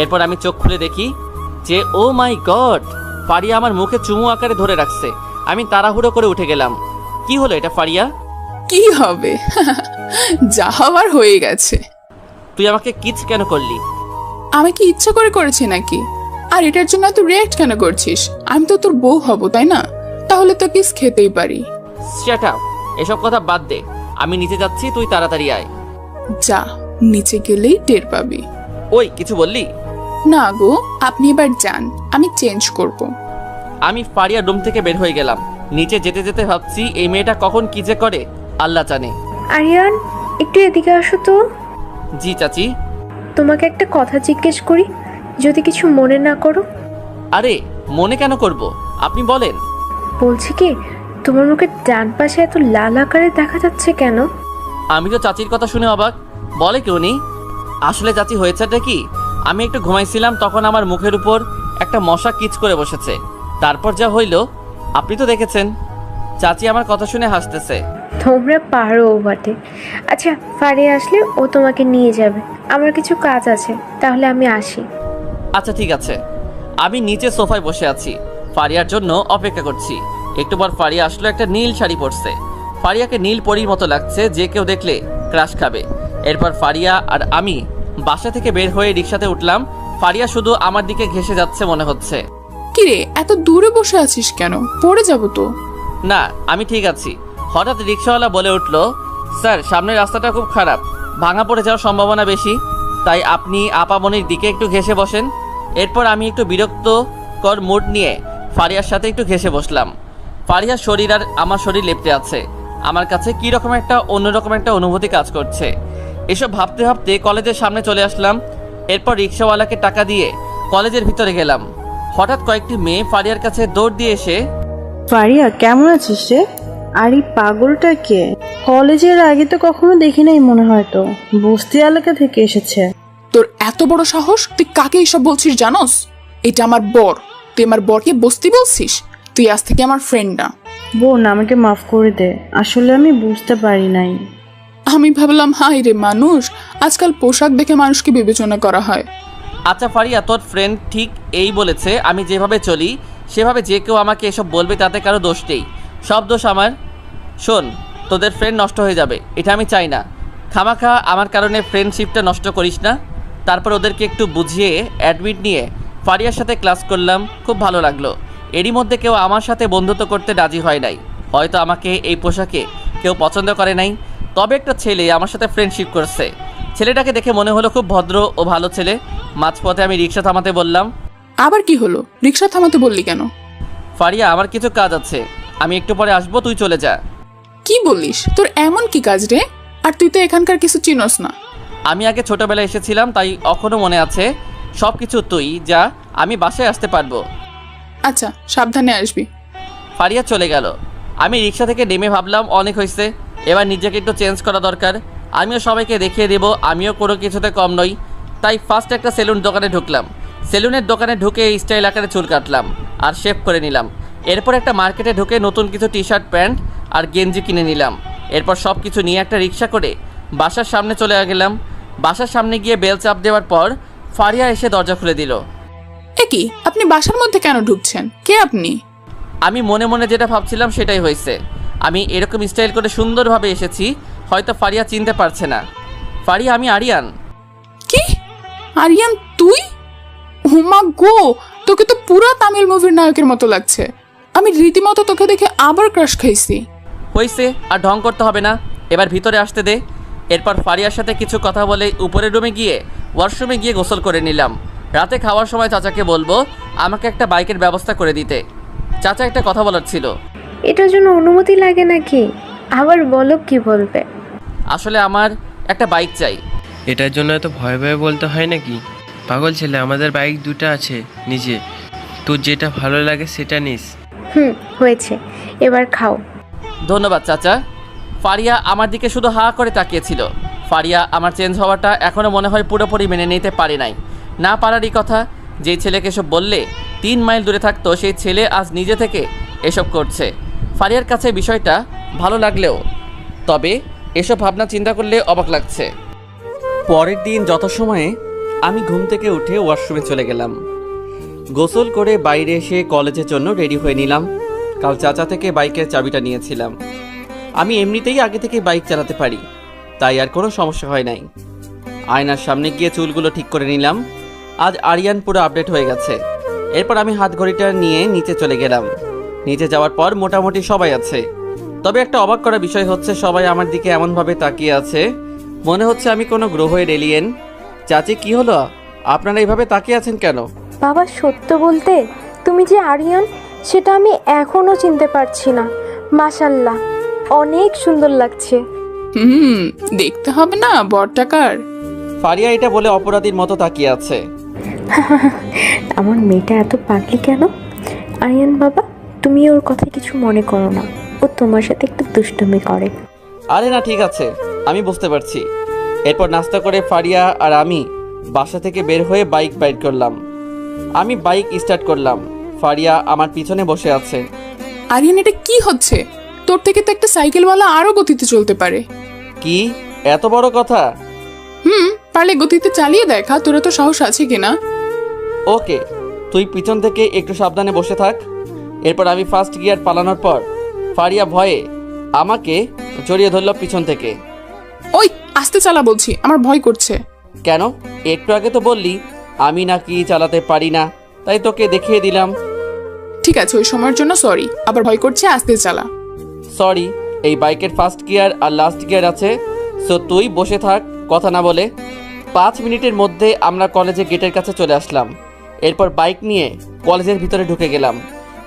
B: এরপর আমি চোখ খুলে দেখি যে ও মাই গড, ফারিয়া আমার মুখে চুমু আকারে ধরে রাখছে। আমি তাড়াহুড়ো করে উঠে গেলাম। কি হলো এটা ফারিয়া?
K: কি হবে, যা হওয়ার হয়ে গেছে।
B: তুই আমাকে কিস কেন করলি?
K: আমি কি ইচ্ছা করে করেছি নাকি? আর এটার জন্য তুই রিঅ্যাক্ট কেন করছিস? আমি তো তোর বউ হব, তাই না? তাহলে তো কিস খেতেই পারি।
B: শাট আপ, এসব কথা বাদ দে। আমি নিচে যাচ্ছি, তুই তাড়াতাড়ি আয়।
K: যা, নিচে গেলেই টের পাবি।
B: ওই, কিছু বললি?
K: না গো, আপনি এবার যান, আমি চেঞ্জ করব।
B: আমি ফারিয়ার রুম থেকে বের হয়ে গেলাম। নিচে যেতে যেতে ভাবছি এই মেয়েটা কখন কি যে করে আল্লাহ জানে।
G: আরিয়ান, একটু এদিকে আসো তো।
B: জি চাচি।
G: তোমাকে একটা কথা জিজ্ঞেস করি, যদি কিছু মনে না করো।
B: আরে মনে কেন করব, আপনি বলেন।
G: বলছি কি, তোমার মুখের ডান পাশে এত লাল আকারে দেখা যাচ্ছে কেন?
B: আমি তো চাচির কথা শুনে অবাক। বলে কেউ নেই। আসলে চাচি, হয়েছেটা কি, আমি একটু ঘুমাইছিলাম, তখন আমার মুখের উপর একটা মশা কিচ করে বসেছে। তারপর যা হইল আপনি তো দেখেছেন। চাচি আমার কথা শুনে হাসতেছে।
G: তোমরা পারো বটে। আচ্ছা, ফারিয়া আসলে ও তোমাকে নিয়ে যাবে। আমার কিছু কাজ আছে, তাহলে আমি আসি।
B: আচ্ছা ঠিক আছে। আমি নিচে সোফায় বসে আছি, ফারিয়ার জন্য অপেক্ষা করছি। একটু পর ফারিয়া আসলো, একটা নীল শাড়ি পরছে। ফারিয়াকে নীল পরীর মতো লাগছে, যে কেউ দেখলে ক্রাশ খাবে। এরপর ফারিয়া আর আমি বাসা থেকে বের হয়ে রিক্সাতে উঠলাম। ফারিয়া শুধু আমার দিকে ঘেঁষে যাচ্ছে মনে হচ্ছে।
K: কিরে, এত দূরে বসে আছিস কেন? পড়ে যাব তো।
B: না, আমি ঠিক আছি। হঠাৎ রিক্সাওয়ালা বলে উঠলো, স্যার সামনের রাস্তাটা খুব খারাপ, ভাঙা পড়ে যাওয়ার সম্ভাবনা বেশি, তাই আপনি আপামনির দিকে একটু ঘেঁষে বসেন। এরপর আমি একটু বিরক্তকর মুড নিয়ে ফারিয়ার সাথে একটু ঘেঁষে বসলাম। ফারিয়ার শরীর আর আমার শরীর লেপটে আছে। আমার কাছে কী রকম একটা অন্যরকম একটা অনুভূতি কাজ করছে। এসব ভাবতে ভাবতে কলেজের সামনে চলে আসলাম। এরপর রিক্সাওয়ালাকে টাকা দিয়ে কলেজের ভিতরে গেলাম। হঠাৎ কয়েকটি মেয়ে ফারিয়ার কাছে দৌড় দিয়ে এসে,
E: ফারিয়া কেমন আছিস রে? আর এই পাগলটা কে? কলেজের আগে তো কখনো দেখি নাই মনে হয়, তো বস্তি এলাকা থেকে এসেছে।
K: তোর এত বড় সাহস, তুই কাকে এসব বলছিস জানোস? এটা আমার বর, তুই আমার বরকে বস্তি বলছিস? তুই আজ থেকে আমার ফ্রেন্ড না।
E: বোন, আমাকে মাফ করে দে, আসলে আমি বুঝতে পারি নাই।
K: আমি ভাবলাম হাই রে মানুষ, আজকাল পোশাক দেখে মানুষকে বিবেচনা করা হয়।
B: আচ্ছা ফারিয়া, তোর ফ্রেন্ড ঠিক এই বলেছে, আমি যেভাবে চলি সেভাবে যে কেউ আমাকে এসব বলবে, তাতে কারো দোষ নেই, সব দোষ আমার। শোন, তোদের ফ্রেন্ড নষ্ট হয়ে যাবে, এটা আমি চাই না। খামাখা আমার কারণে ফ্রেন্ডশিপটা নষ্ট করিস না। তারপর ওদেরকে একটু বুঝিয়ে অ্যাডমিট নিয়ে ফারিয়ার সাথে ক্লাস করলাম, খুব ভালো লাগলো। এরই মধ্যে কেউ আমার সাথে বন্ধুত্ব করতে রাজি হয় নাই, হয়তো আমাকে এই পোশাকে কেউ পছন্দ করে নাই। তবে একটা ছেলে আমার সাথে ফ্রেন্ডশিপ করছে। ছেলেটাকে দেখে মনে হলো খুব ভদ্র ও ভালো ছেলে। মাঝপথে আমি রিক্সা থামাতে বললাম।
K: আবার কি হলো? রিক্সা থামাতে বললি কেন?
B: ফারিয়া, আমার কিছু কাজ আছে, আমি একটু পরে আসবো, তুই চলে যা।
K: কি বলিস? তোর এমন কি কাজ রে? আর তুই তো এখানকার কিছু চিনস না।
B: আমি আগে ছোটবেলায় এসেছিলাম, তাই এখনো মনে আছে সব কিছু। তুই যা, আমি বাসায় আসতে পারবো।
K: আচ্ছা, সাবধানে আসবি।
B: ফারিয়া চলে গেল। আমি রিক্সা থেকে নেমে ভাবলাম অনেক হয়েছে, এবার নিজেকে একটু চেঞ্জ করা দরকার। আমিও সবাইকে দেখিয়ে দেব আমিও কোনো কিছুতে কম নই। তাই ফার্স্ট একটা সেলুন দোকানে ঢুকলাম। সেলুনের দোকানে ঢুকে স্টাইল আকারে চুল কাটলাম আর শেভ করে নিলাম। এরপর একটা মার্কেটে ঢুকে নতুন কিছু টি শার্ট, প্যান্ট আর গেঞ্জি কিনে নিলাম। এরপর সব কিছু নিয়ে একটা রিক্সা করে বাসার সামনে চলে গেলাম। বাসার সামনে গিয়ে বেল চাপ দেওয়ার পর ফারিয়া এসে দরজা খুলে দিল।
K: এ কি, আপনি বাসার মধ্যে কেন ঢুকছেন? কে আপনি?
B: আমি মনে মনে যেটা ভাবছিলাম সেটাই হয়েছে। আমি এরকম স্টাইল করে সুন্দরভাবে এসেছি, হয়তো ফারিয়া চিনতে পারছে না। ফারিয়া, আমি আরিয়ান।
K: কি? আরিয়ান তুই? হুমা গো, তোকে তো পুরো তামিল মুভির নায়কের মতো লাগছে। আমি রীতিমতো তোকে দেখে আবার ক্রাশ খাইছি।
B: হয়েছে, আর ঢং করতে হবে না, এবার ভিতরে আসতে দে। এরপর ফারিয়ার সাথে কিছু কথা বলে উপরের রুমে গিয়ে ওয়াশরুমে গিয়ে গোসল করে নিলাম। রাতে খাওয়ার সময় চাচাকে বলবো আমাকে একটা বাইকের ব্যবস্থা করে দিতে। চাচা একটা কথা বলার ছিল।
G: এটার জন্য অনুমতি লাগে নাকি? আবার বলো, কি বলবে?
B: আসলে আমার একটা বাইক চাই।
L: এটার জন্য এত ভয় ভয়ে বলতে হয় নাকি? পাগল ছেলে, আমাদের বাইক দুটো আছে নিজে, তোর যেটা ভালো লাগে সেটা নিস।
G: হয়েছে, এবার খাও।
B: ধন্যবাদ চাচা। ফারিয়া আমার দিকে শুধু হা করে তাকিয়েছিল। ফারিয়া আমার চেঞ্জ হওয়াটা এখনও মনে হয় পুরোপুরি মেনে নিতে পারে নাই। না পারারই কথা, যেই ছেলেকে এসব বললে 3 মাইল দূরে থাকতো সেই ছেলে আজ নিজে থেকে এসব করছে। ফারিয়ার কাছে বিষয়টা ভালো লাগলেও তবে এসব ভাবনা চিন্তা করলে অবাক লাগছে। পরের দিন যথাসময়ে আমি ঘুম থেকে উঠে ওয়াশরুমে চলে গেলাম। গোসল করে বাইরে এসে কলেজের জন্য রেডি হয়ে নিলাম। কাল চাচা থেকে বাইকের চাবিটা নিয়েছিলাম। আমি এমনিতেই আগে থেকে বাইক চালাতে পারি, তাই আর কোনো সমস্যা হয় নাই। আয়নার সামনে গিয়ে চুলগুলো ঠিক করে নিলাম। আজ আরিয়ান পুরো আপডেট হয়ে গেছে। এরপর আমি হাত ঘড়িটা নিয়ে নিচে চলে গেলাম। নিচে যাওয়ার পর মোটামুটি সবাই আছে, তবে একটা অবাক করা বিষয় হচ্ছে সবাই আমার দিকে এমনভাবে তাকিয়ে আছে মনে হচ্ছে আমি কোনো গ্রহের এলিয়েন। চাচি, কি হলো? আপনারা এইভাবে তাকিয়ে আছেন কেন?
G: বাবা, সত্য বলতে তুমি যে আরিয়ান সেটা আমি এখনো চিনতে পারছি না। মাশাল্লাহ, অনেক সুন্দর লাগছে।
K: দেখতে হবে না বড়টাকার?
B: ফারিয়া এটা বলে অপরাধীর মতো তাকিয়ে আছে।
G: আমার মেয়েটা এত পাগলি কেন? আরিয়ান বাবা, তুমি ওর কথা কিছু মনে করো না, ও তোমার সাথে একটু দুষ্টুমি করে।
B: আরে না, ঠিক আছে, আমি বুঝতে পারছি। এরপর নাস্তা করে ফারিয়া আর আমি বাসা থেকে বের হয়ে বাইক বাইর করলাম। আমি বাইক স্টার্ট করলাম। ফারিয়া আমার পিছনে বসে আছে।
K: আরিয়ান, এটা কি হচ্ছে? তোর থেকে তো একটা সাইকেলওয়ালা আরো গতিতে চলতে পারে।
B: কি এত বড় কথা?
K: পারলে গতিতে চালিয়ে দেখা, তোরা তো সাহস আছে কিনা।
B: ওকে, তুই পিছন থেকে একটু সাবধানে বসে থাক। এরপর আমি ফার্স্ট গিয়ার পালানোর পর ফারিয়া ভয়ে আমাকে জড়িয়ে ধরল পিছন থেকে।
K: ওই আস্তে চালা বলছি, আমার ভয় করছে।
B: কেন? একটু আগে তো বললি আমি নাকি চালাতে পারি না, তাই তোকে দেখিয়ে দিলাম।
K: ঠিক আছে, ওই সময়ের জন্য সরি, আবার ভয় করছে, আস্তে চালা।
B: সরি, এই বাইকের ফার্স্ট গিয়ার আর লাস্ট গিয়ার আছে, সো তুই বসে থাক কথা না বলে। 5 মিনিটের মধ্যে আমরা কলেজের গেটের কাছে চলে আসলাম। এরপর বাইক নিয়ে কলেজের ভিতরে ঢুকে গেলাম।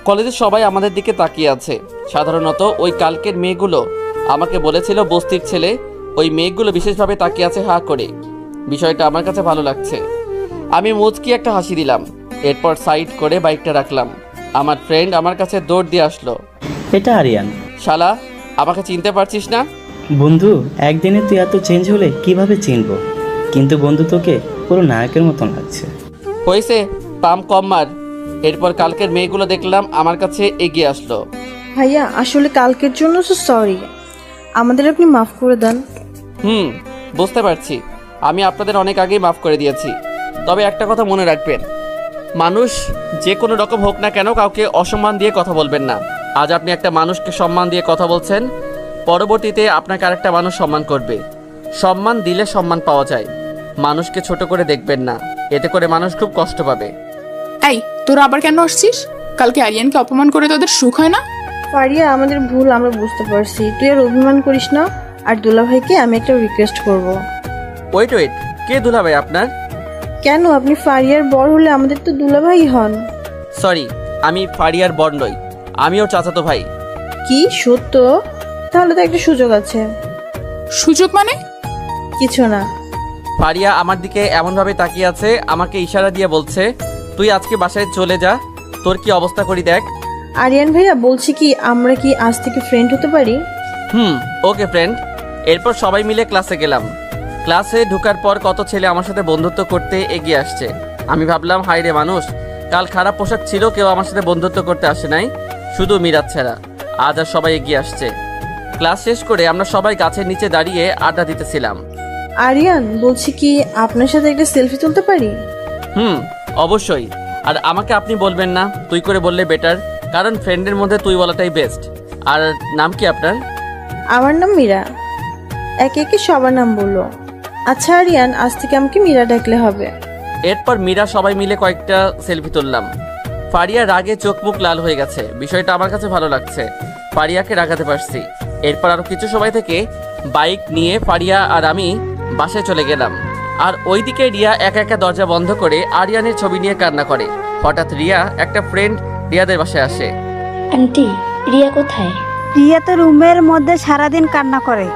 B: কলেজের সবাই আমাদের দিকে তাকিয়ে আছে। সাধারণত ওই কালকের মেয়েগুলো আমাকে বলেছিল বস্তির ছেলে, ওই মেয়েগুলো বিশেষভাবে তাকিয়ে আছে হা করে। বিষয়টা আমার কাছে ভালো লাগছে। আমি মুচকি একটা হাসি দিলাম। এরপর সাইড করে বাইকটা রাখলাম। আমার ফ্রেন্ড আমার কাছে দৌড় দিয়ে আসলো।
M: এটা আরিয়ান।
B: শালা, আমাকে চিনতে পারছিস না?
M: বন্ধু, একদিনে তুই এত চেঞ্জ হলে কিভাবে চিনবো? কিন্তু বন্ধু, তোকে পুরো নায়কের মতন লাগছে।
B: হয়েছে, পাম কম মার। এরপর কালকের মেয়েগুলো দেখলাম আমার কাছে এগিয়ে আসলো।
E: ভাইয়া, আসলে কালকের জন্য তো সরি, আমাদের আপনি মাফ করে দেন।
B: বুঝতে পারছি, আমি আপনাদের অনেক আগেই মাফ করে দিয়েছি। তবে একটা কথা মনে রাখবেন, মানুষ যে কোনো রকম হোক না কেন কাউকে অসম্মান দিয়ে কথা বলবেন না। আজ আপনি একটা মানুষকে সম্মান দিয়ে কথা বলছেন, পরবর্তীতে আপনাকে আরেকটা মানুষ সম্মান করবে। সম্মান দিলে সম্মান পাওয়া যায়। মানুষকে ছোট করে দেখবেন না, এতে করে মানুষ খুব কষ্ট পাবে।
K: এই, তোরা আবার কেন আসছিস? কালকে আরিয়ানকে অপমান করে তোদের সুখ হয় না?
E: ফারিয়া, আমাদের ভুল আমরা বুঝতে পারছি, তুই আর অভিমান করিস না। আর দুলাভাইকে আমি একটা রিকোয়েস্ট করব।
B: ওয়েট, কে দুলাভাই আপনার?
E: কেন, আপনি ফারিয়ার বড় হলে আমাদের তো দুলাভাই হন।
B: সরি, আমি ফারিয়ার বড় নই, আমি ওর চাচাতো ভাই।
E: কি সত্য? তাহলে তো একটা সুযোগ আছে।
K: সুযোগ মানে?
E: কিছু না।
B: ফারিয়া আমার দিকে এমনভাবে তাকিয়ে আছে, আমাকে ইশারা দিয়ে বলছে তুই আজকে বাসায় চলে যা, তোর কি অবস্থা করি দেখ।
E: আরিয়ান ভাইয়া বলছি কি আমরা কি আজ থেকে ফ্রেন্ড হতে পারি?
B: ওকে ফ্রেন্ড। এরপর সবাই মিলে ক্লাসে গেলাম। ক্লাসে ঢোকার পর কত ছেলে আমার সাথে বন্ধুত্ব করতে এগিয়ে আসছে। আমি ভাবলাম, হাই রে মানুষ, কাল খারাপ পোশাক ছিল, কেউ আমার সাথে বন্ধুত্ব করতে আসে নাই, শুধু মিরাজ ছাড়া। আজ আর সবাই এগিয়ে আসছে। ক্লাস শেষ করে আমরা সবাই গাছের নিচে দাঁড়িয়ে আড্ডা দিতেছিলাম।
E: আরিয়ান বলছি কি আপনার সাথে একটা সেলফি তুলতে পারি?
B: অবশ্যই। আর আমাকে আপনি বলবেন না, তুই করে বললে বেটার, কারণ ফ্রেন্ডের মধ্যে তুই বলাটাই বেস্ট। আর নাম কি আপনার?
E: আমার নাম মীরা। একে একে সবার নাম বললো। আচ্ছা আরিয়ান, আজ থেকে আমাকে মীরা ডাকলে হবে।
B: এরপর মীরা সবাই মিলে কয়েকটা সেলফি তুললাম। ফারিয়া রাগে চোখ মুখ লাল হয়ে গেছে। বিষয়টা আমার কাছে ভালো লাগছে, ফারিয়াকে রাগাতে পারছি। এরপর আরো কিছু সময় থেকে বাইক নিয়ে ফারিয়া আর আমি বাসায় চলে গেলাম। আর ওইদিকে রিয়া একা একা দরজা বন্ধ করে আরিয়ানের ছবি নিয়ে কান্না করে। হঠাৎ রিয়া একটা ফ্রেন্ড রিয়াদের বাসায় আসে।
N: আন্টি, রিয়া কোথায়?
O: রিয়া তো রুমের মধ্যে সারাদিন কান্না করে।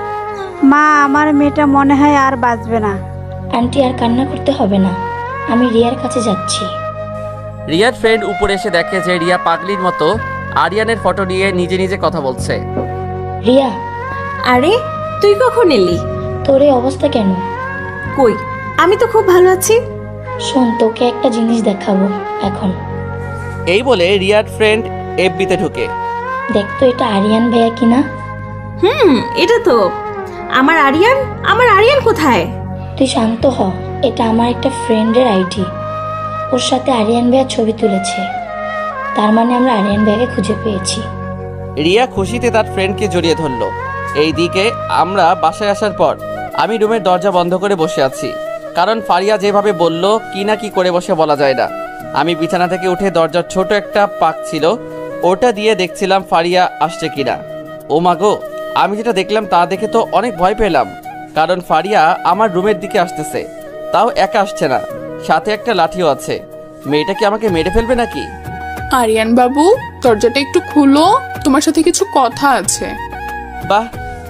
O: মা, আমার মেয়েটা মনে হয় আর বাঁচবে না।
N: আন্টি, আর কান্না করতে হবে না, আমি রিয়ার কাছে যাচ্ছি।
B: রিয়ার ফ্রেন্ড উপরে এসে দেখে যে রিয়া পাগলির মতো আরিয়ানের ফটো নিয়ে নিজে নিজে কথা বলছে।
N: রিয়া,
C: আরে তুই কখন এলি?
N: তোর এই অবস্থা কেন?
C: কই, আমি তো খুব ভালো আছি।
N: শোন, তোকে একটা জিনিস দেখাবো এখন।
B: এই বলে রিয়ার ফ্রেন্ড এফবিতে ঢুকে।
N: দেখতো এটা আরিয়ান ভাইয়া কিনা?
C: এটা তো আমার আরিয়ান। আমার আরিয়ান কোথায়?
N: তুই শান্ত হ, এটা আমার একটা ফ্রেন্ডের আইডি। ওর সাথে আরিয়ান ভাইয়া ছবি তুলেছে, তার মানে আমরা আরিয়ান ভাইয়াকে খুঁজে পেয়েছি।
B: রিয়া খুশিতে তার ফ্রেন্ডকে জড়িয়ে ধরলো। এই দিকে আমরা বাসায় আসার পর আমি রুমের দরজা বন্ধ করে বসে আছি, কারণ ফারিয়া যেভাবে বলল কি না কি করে বসে বলা যায় না। আমি বিছানা থেকে উঠে দরজার ছোট একটা পাক ছিল, ওটা দিয়ে দেখছিলাম ফারিয়া আসছে কিনা। ও মাগো, আমি যেটা দেখলাম তা দেখে তো অনেক ভয় পেলাম, কারণ ফারিয়া আমার রুমের দিকে আসতেছে, তাও একা আসছে না, সাথে একটা লাঠিও আছে। মেয়েটা কি আমাকে মেরে ফেলবে নাকি?
K: আরিয়ান বাবু, দরজাটা একটু খুলো, তোমার সাথে কিছু কথা আছে।
B: বাহ,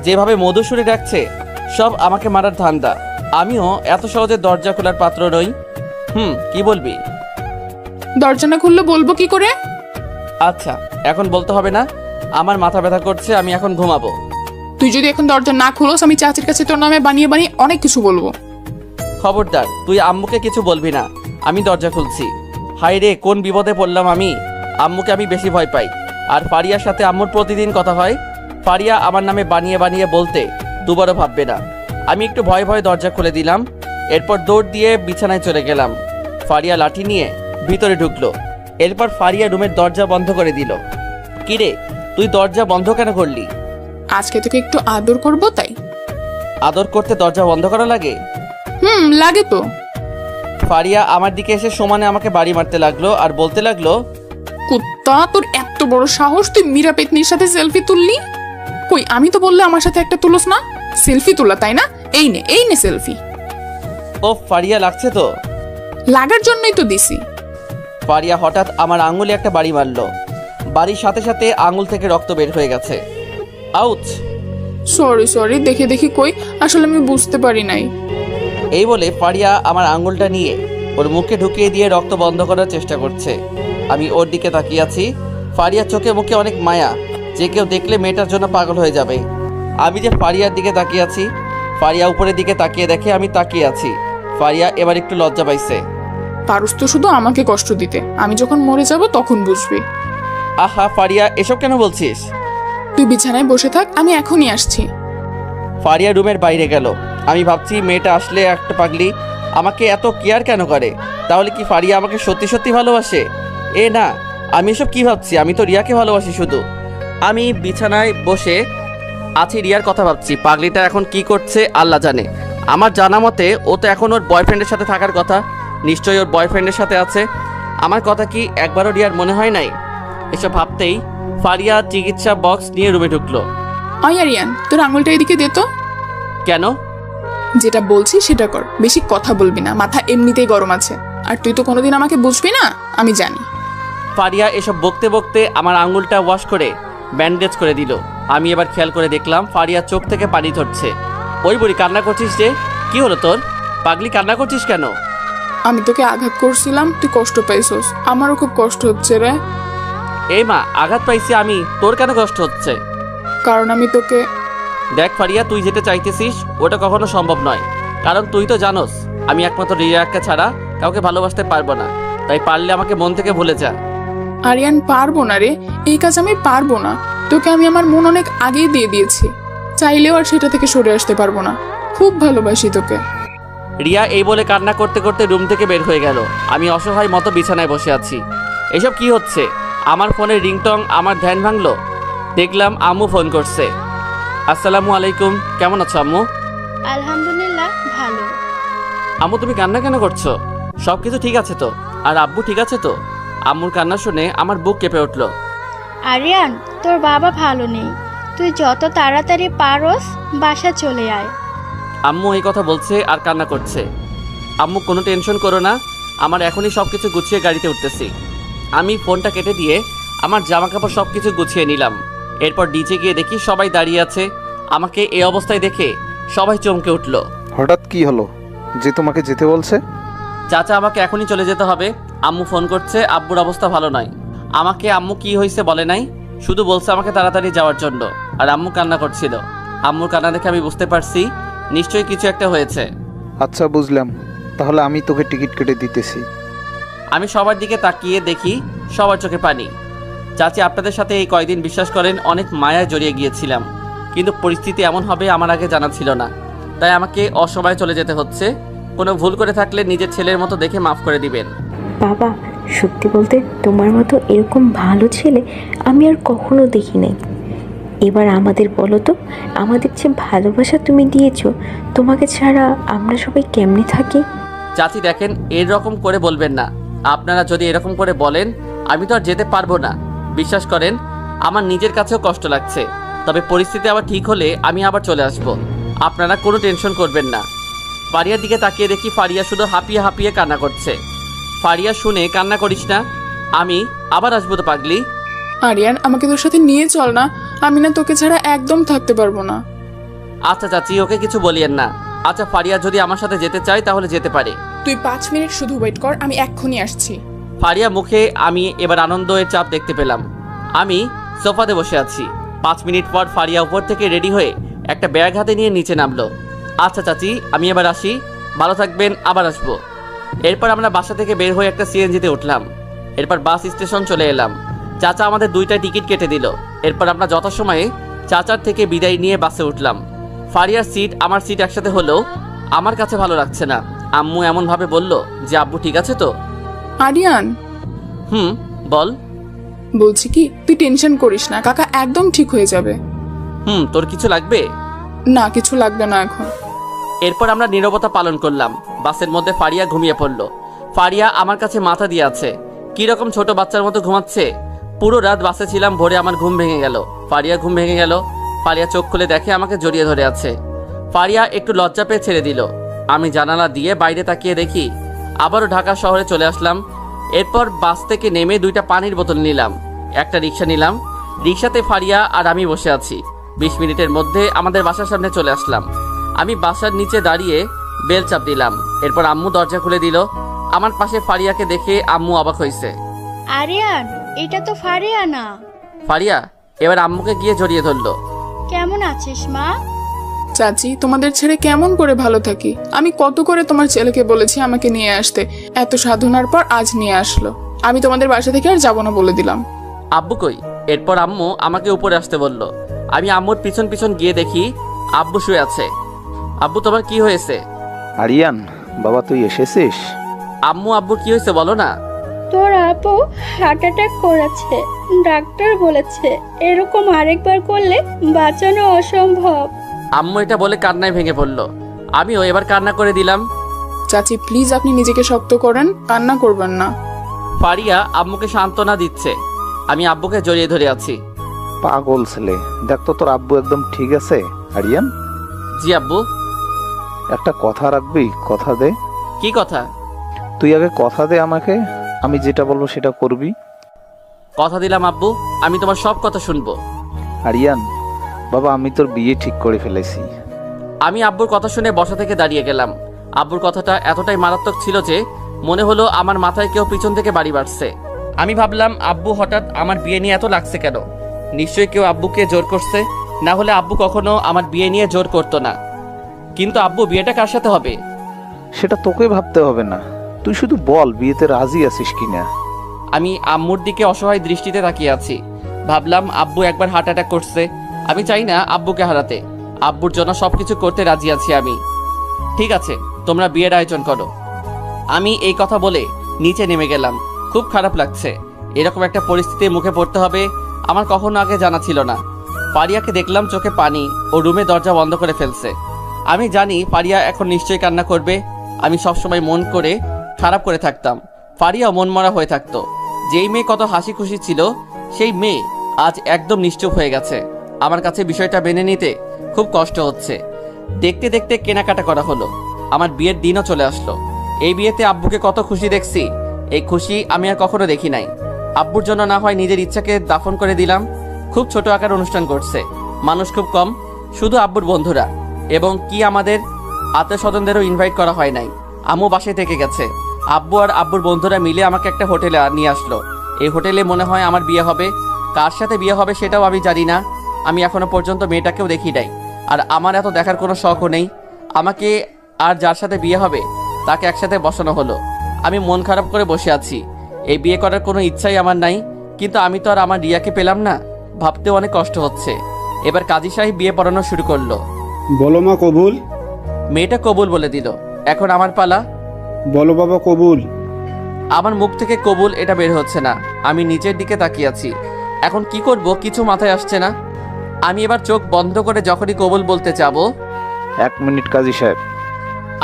B: যেভাবে মধু সুরে ডাকছে, সব আমাকে মারার ধান্দা। আমিও এত সহজে দরজা খোলার পাত্র নই। কি বলবি?
K: দরজা না খুললে বলবো কি করে?
B: আচ্ছা, এখন বলতে হবে না, আমার মাথা ব্যথা করছে, আমি এখন ঘুমাবো।
K: তুই যদি এখন দরজা না খুলোস, আমি চাচির কাছে তোর নামে বানিয়ে বানিয়ে অনেক কিছু বলবো।
B: খবরদার, তুই আম্মুকে কিছু বলবি না, আমি দরজা খুলছি। হাই রে, কোন বিপদে পড়লাম আমি। আম্মুকে আমি বেশি ভয় পাই, আর ফারিয়ার সাথে আম্মুর প্রতিদিন কথা হয়। ফারিয়া আমার নামে বানিয়ে বানিয়ে বলতে দুবারও ভাববে না। আমি একটু ভয়ে ভয়ে দরজা খুলে দিলাম। এরপর দৌড় দিয়ে বিছানায় চলে গেলাম। ফারিয়া লাঠি নিয়ে ভিতরে ঢুকলো। এরপর ফারিয়া রুমের দরজা বন্ধ করে দিল। কিরে, তুই দরজা বন্ধ কেন করলি?
K: আজকে তোকে একটু আদর করবো তাই।
B: আদর করতে দরজা বন্ধ করা লাগে?
K: লাগে তো।
B: ফারিয়া আমার দিকে এসে সমানে আমাকে বাড়ি মারতে লাগলো আর বলতে লাগলো,
K: কুত্তা, তোর এত বড় সাহস, তুই মীরা পেতনির সাথে সেলফি তুললি? কই, আমি তো বললে আমার সাথে একটা তুলোস না? সেলফি তোলা তাই না? এই নে সেলফি।
B: ও ফারিয়া, লাগছে তো?
K: লাগার জন্যই তো দিছি।
B: ফারিয়া হঠাৎ আমার আঙুলে একটা বাড়ি মারলো। বাড়ির সাথে সাথে আঙুল থেকে রক্ত বের হয়ে গেছে। আউচ।
K: সরি, দেখে কই, আসলে আমি বুঝতে পারি নাই।
B: এই বলে ফারিয়া আমার আঙুলটা নিয়ে ওর মুখে ঢুকিয়ে দিয়ে রক্ত বন্ধ করার চেষ্টা করছে। আমি ওর দিকে তাকিয়ে আছি। ফারিয়ার চোখে মুখে অনেক মায়া, যে কেউ দেখলে মেয়েটার জন্য পাগল হয়ে যাবে। আমি যে ফারিয়ার দিকে তাকিয়ে আছি, ফারিয়া উপরের দিকে তাকিয়ে দেখে আমি তাকিয়ে আছি। ফারিয়া এবার একটু লজ্জা পাইছে।
K: পারুস তো শুধু আমাকে কষ্ট দিতে, আমি যখন মরে যাব তখন বুঝবি।
B: আহা ফারিয়া, এসব কেন বলছিস?
K: তুই বিছানায় বসে থাক, আমি এখনই আসছি।
B: ফারিয়া রুমের বাইরে গেল। আমি ভাবছি, মেয়েটা আসলে একটা পাগলি, আমাকে এত কেয়ার কেন করে? তাহলে কি ফারিয়া আমাকে সত্যি সত্যি ভালোবাসে? এ না, আমি এসব কি ভাবছি? আমি তো রিয়াকে ভালোবাসি শুধু। আমি বিছানায় বসে আছি, রিয়ার কথা ভাবছি। পাগলিটা এখন কি করছে আল্লাহ জানে। আমার জানা মতে ও তো এখন ওর বয়ফ্রেন্ডের সাথে থাকার কথা। নিশ্চয়ই ওর বয়ফ্রেন্ডের সাথে আছে। আমার কথা কি একবারও রিয়ার মনে হয় নাই? এসব ভাবতেই ফারিয়া চিকিৎসা বক্স নিয়ে রুমে ঢুকলো।
K: আরিয়ান, তোর আঙুলটা এদিকে দে তো।
B: কেন?
K: যেটা বলছি সেটা কর, বেশি কথা বলবি না, মাথা এমনিতেই গরম আছে। আর তুই তো কোনোদিন আমাকে বুঝবি না, আমি জানি।
B: ফারিয়া এসব বকতে বকতে আমার আঙুলটা ওয়াশ করে ব্যান্ডেজ করে দিল। আমি এবার খেয়াল করে দেখলাম ফারিয়া চোখ থেকে পানি ধরছে। ওই বুড়ি, কান্না করছিস যে? কি হলো তোর? পাগলি, কান্না করছিস কেন?
K: আমি তোকে আঘাত করছিলাম, তুই কষ্ট পাইছস, আমারও খুব কষ্ট হচ্ছে রে।
B: এই মা, আঘাত পাইছি আমি, তোর কেন কষ্ট হচ্ছে?
K: কারণ আমি তোকে
B: দেখ ফারিয়া, তুই যেটা চাইতেছিস ওটা কখনো সম্ভব নয়। কারণ তুই তো জানোস আমি একমাত্র রিয়াকে ছাড়া কাউকে ভালোবাসতে পারবো না। তাই পারলে আমাকে মন থেকে ভুলে যা।
K: আরিয়ান, পারবো না রে, এই কাজ আমি পারবো না। তোকে আমি আমার মন অনেক আগেই দিয়ে দিয়েছি, চাইলেও আর সেটা থেকে সরে আসতে পারবো না। খুব ভালোবাসি তোকে।
B: রিয়া এই বলে কান্না করতে করতে রুম থেকে বের হয়ে গেল। আমি অসহায় মতো বিছানায় বসে আছি। এসব কি হচ্ছে? আমার ফোনের রিংটং আমার ধ্যান ভাঙলো। দেখলাম আম্মু ফোন করছে। আসসালামু আলাইকুম, কেমন আছো আম্মু?
D: আলহামদুলিল্লাহ, ভালো।
B: আম্মু তুমি কান্না কেন করছো? সব কিছু ঠিক আছে তো? আর আব্বু ঠিক আছে তো? আম্মুর কান্না শুনে আমার বুক কেঁপে উঠলো।
D: আরিয়ান, তোর বাবা ভালো নেই, তুই যত তাড়াতাড়ি পারোস বাসা চলে আয়।
B: আম্মু এই কথা বলছে আর কান্না করছে। আম্মু কোনো টেনশন করো না, আমার এখনই সব কিছু গুছিয়ে গাড়িতে উঠতেছি। আমি ফোনটা কেটে দিয়ে আমার জামা কাপড় সব কিছু গুছিয়ে নিলাম। এরপর ডিজে গিয়ে দেখি সবাই দাঁড়িয়ে আছে। আমাকে এই অবস্থায় দেখে সবাই চমকে উঠল।
P: হঠাৎ কি হলো যে তোমাকে যেতে বলছে?
B: চাচা আমাকে এখনই চলে যেতে হবে। আম্মু ফোন করছে, আব্বুর অবস্থা ভালো নয়। আমাকে আম্মু কি হয়েছে বলে নাই, শুধু বলছে আমাকে তাড়াতাড়ি যাওয়ার জন্য। আর আম্মু কান্না করছিল। আম্মুর কান্না দেখে আমি বুঝতে পারছি নিশ্চয়ই কিছু একটা হয়েছে।
P: আচ্ছা বুঝলাম, তাহলে আমি তোকে টিকিট কেটে দিতেছি।
B: আমি সবার দিকে তাকিয়ে দেখি সবার চোখে পানি। চাচি, আপনাদের সাথে এই কয়দিন বিশ্বাস করেন অনেক মায়ায় জড়িয়ে গিয়েছিলাম, কিন্তু পরিস্থিতি এমন হবে আমার আগে জানা ছিল না। তাই আমাকে অসময়ে চলে যেতে হচ্ছে। কোনো ভুল করে থাকলে নিজের ছেলের মতো দেখে মাফ করে দিবেন।
G: বাবা, সত্যি বলতে তোমার মতো এরকম ভালো ছেলে আমি আর কখনো দেখি নাই। এবার আমাদের বলো তো, আমাদের যে ভালোবাসা তুমি দিয়েছো, তোমাকে ছাড়া আমরা সবাই কেমনে থাকি?
B: চাচি দেখেন, এরকম করে বলবেন না। আপনারা যদি এরকম করে বলেন আমি তো আর যেতে পারবো না। বিশ্বাস করেন আমার নিজের কাছেও কষ্ট লাগছে, তবে পরিস্থিতি আবার ঠিক হলে আমি আবার চলে আসব। আপনারা কোনো টেনশন করবেন না। ফারিয়ার দিকে তাকিয়ে দেখি ফারিয়া শুধু হাঁপিয়ে হাঁপিয়ে কান্না করছে। ফারিয়া, শুনে কান্না করিস না, আমি আবার আসবো তো পাগলি।
K: আরিয়ান, আমাকে তোর সাথে নিয়ে চল না, আমি না তোকে ছাড়া একদম থাকতে পারবো না।
B: আচ্ছা চাচি, ওকে কিছু বলিয়েন না। আচ্ছা ফারিয়া যদি আমার সাথে যেতে চায় তাহলে যেতে পারে।
K: তুই 5 মিনিট শুধু ওয়েট কর, আমি এক্ষুনি আসছি।
B: ফারিয়া মুখে আমি এবার আনন্দের চাপ দেখতে পেলাম। আমি সোফাতে বসে আছি। 5 মিনিট পর ফারিয়া উপর থেকে রেডি হয়ে একটা ব্যাগ হাতে নিয়ে নিচে নামলো। আচ্ছা চাচি, আমি এবার আসি, ভালো থাকবেন, আবার আসবো। এরপর আমরা বাসা থেকে বের হয়ে একটা সিএনজিতে উঠলাম। এরপর বাস স্টেশন চলে এলাম। চাচা আমাদের 2টা টিকিট কেটে দিল। এরপর আমরা যথাসময়ে চাচার থেকে বিদায় নিয়ে বাসে উঠলাম। ফারিয়ার সিট আমার সিট একসাথে হলেও আমার কাছে ভালো লাগছে না। আম্মু এমনভাবে বলল যে আব্বু ঠিক আছে তো?
K: আরিয়ান,
B: বল।
K: বলছি কি, তুই টেনশন করিস না, কাকা একদম ঠিক হয়ে যাবে।
B: তোর কিছু লাগবে?
K: না, কিছু লাগবে না এখন।
B: এরপর আমরা নীরবতা পালন করলাম। বাসের মধ্যে ফারিয়া ঘুমিয়ে পড়ল। ফারিয়া আমার কাছে মাথা দিয়ে আছে, কিরকম ছোট বাচ্চার মতো ঘুমাচ্ছে। পুরো রাত বাসে ছিলাম, ভোরে আমার ঘুম ভেঙে গেল। ফারিয়া ঘুম ভেঙে গেল। ফারিয়া চোখ খুলে দেখে আমাকে জড়িয়ে ধরে আছে। ফারিয়া একটু লজ্জা পেয়ে ছেড়ে দিল। আমি জানালা দিয়ে বাইরে তাকিয়ে দেখি আবারও ঢাকা শহরে চলে আসলাম। এরপর বাস থেকে নেমে 2টা পানির বোতল নিলাম, একটা রিক্সা নিলাম। রিক্সাতে ফারিয়া আর আমি বসে আছি। 20 মিনিটের মধ্যে আমাদের বাসার সামনে চলে আসলাম। আমি বাসার নিচে দাঁড়িয়ে বেল চাপ দিলাম। এরপর আম্মু দরজা খুলে দিল। আমার পাশে ফারিয়াকে দেখে আম্মু অবাক হয়েছে।
D: আরিয়ান, এটা তো ফারিয়া না।
B: ফারিয়া এবার আম্মুকে গিয়ে জড়িয়ে ধরলো।
D: কেমন আছিস মা?
K: চাচি, তোমাদের ছেড়ে কেমন করে ভালো থাকি? আমি কত করে তোমার ছেলেকে বলেছি আমাকে নিয়ে আসতে, এত সাধনার পর আজ নিয়ে আসলো। আমি তোমাদের বাসা থেকে আর যাবো না বলে দিলাম।
B: আব্বু কই? এরপর আম্মু আমাকে উপরে আসতে বলল। আমি আম্মুর পিছন পিছন গিয়ে দেখি আব্বু শুয়ে আছে। আব্বু, তোমার কি হয়েছে?
P: আরিয়ান, বাবা তুই এসেছিস?
B: আম্মু, আব্বু কি হয়েছে বলো না।
D: তোর আপু হার্ট অ্যাটাক করেছে, ডাক্তার বলেছে এরকম আরেকবার করলে বাঁচানো অসম্ভব।
B: আম্মু এটা বলে কান্নায় ভেঙে পড়ল। আমিও এবার কান্না করে দিলাম।
K: চাচি প্লিজ, আপনি নিজেকে শক্ত করেন, কান্না করবেন না।
B: ফারিয়া আম্মুকে সান্ত্বনা দিচ্ছে। আমি আব্বুকে জড়িয়ে ধরে আছি।
P: পাগল ছেলে, দেখ তো তোর আব্বু একদম ঠিক আছে। আরিয়ান।
B: জি আব্বু।
P: একটা কথা রাখবি? কথা দে।
B: কি কথা?
P: তুই আগে কথা দে আমাকে, আমি যেটা বলবো সেটা করবি।
B: কথা দিলাম আব্বু, আমি তোমার সব কথা শুনবো।
P: আরিয়ান, বাবা আমি তোর বিয়ে ঠিক করে ফেলেছি।
B: আমি আব্বুর কথা শুনে বসা থেকে দাঁড়িয়ে গেলাম। আব্বুর কথাটা এতটাই মারাত্মক ছিল যে মনে হলো আমার মাথায় কেউ পিছন থেকে বাড়ি বাড়ছে। আমি ভাবলাম আব্বু হঠাৎ আমার বিয়ে নিয়ে এত লাগছে কেন, নিশ্চয়ই কেউ আব্বুকে জোর করছে, না হলে আব্বু কখনো আমার বিয়ে নিয়ে জোর করতো না। কিন্তু আব্বু বিয়েটা কার সাথে হবে?
P: সেটা তোকে ভাবতে হবে না, তুই শুধু বল বিয়েতে রাজি আছিস কিনা।
B: আমি আম্মুর দিকে অসহায় দৃষ্টিতে তাকিয়ে আছি। ভাবলাম আব্বু একবার হার্ট অ্যাটাক করছে, আমি চাই না আব্বুকে হারাতে। আব্বুর জন্য সবকিছু করতে রাজি আছি আমি। ঠিক আছে, তোমরা বিয়ের আয়োজন করো। আমি এই কথা বলে নিচে নেমে গেলাম। খুব খারাপ লাগছে, এরকম একটা পরিস্থিতির মুখে পড়তে হবে আমার কখনো আগে জানা ছিল না। ফারিয়াকে দেখলাম চোখে পানি ও রুমে দরজা বন্ধ করে ফেলছে। আমি জানি ফারিয়া এখন নিশ্চয়ই কান্না করবে। আমি সবসময় মন করে খারাপ করে থাকতাম, ফারিয়াও মনমরা হয়ে থাকতো। যেই মেয়ে কত হাসি খুশি ছিল, সেই মেয়ে আজ একদম নিশ্চুপ হয়ে গেছে। আমার কাছে বিষয়টা মেনে নিতে খুব কষ্ট হচ্ছে। দেখতে দেখতে কেনাকাটা করা হলো। আমার বিয়ের দিনও চলে আসলো। এই বিয়েতে আব্বুকে কত খুশি দেখছি, এই খুশি আমি আর কখনো দেখি নাই। আব্বুর জন্য না হয় নিজের ইচ্ছাকে দাফন করে দিলাম। খুব ছোট আকার অনুষ্ঠান করছে, মানুষ খুব কম, শুধু আব্বুর বন্ধুরা এবং কি আমাদের আত্মীয় স্বজনদেরও ইনভাইট করা হয় নাই। আম্মু বাসায় থেকে গেছে। আব্বু আর আব্বুর বন্ধুরা মিলে আমাকে একটা হোটেলে নিয়ে আসলো। এই হোটেলে মনে হয় আমার বিয়ে হবে। কার সাথে বিয়ে হবে সেটাও আমি জানি না। আমি এখনো পর্যন্ত মেয়েটাকেও দেখি নাই, আর আমার এত দেখার কোনো শখও নেই। আমাকে আর যার সাথে বিয়ে হবে তাকে একসাথে বসানো হলো। আমি মন খারাপ করে বসে আছি। এই বিয়ে করার কোনো ইচ্ছাই আমার নাই, কিন্তু আমি তো আর আমার রিয়াকে পেলাম না, ভাবতেও অনেক কষ্ট হচ্ছে। এবার কাজী সাহেব বিয়ে পড়ানো শুরু করলো।
Q: বলো মা কবুল।
B: মেয়েটা কবুল বলে দিল। এখন আমার পালা।
Q: বলো বাবা কবুল।
B: আমার মুখ থেকে কবুল এটা বের হচ্ছে না। আমি নিচের দিকে তাকিয়ে আছি। এখন কি করব কিছু মাথায় আসছে না। আমি এবার চোখ বন্ধ করে যখনই কবুল বলতে যাব,
P: 1 মিনিট কাজী সাহেব।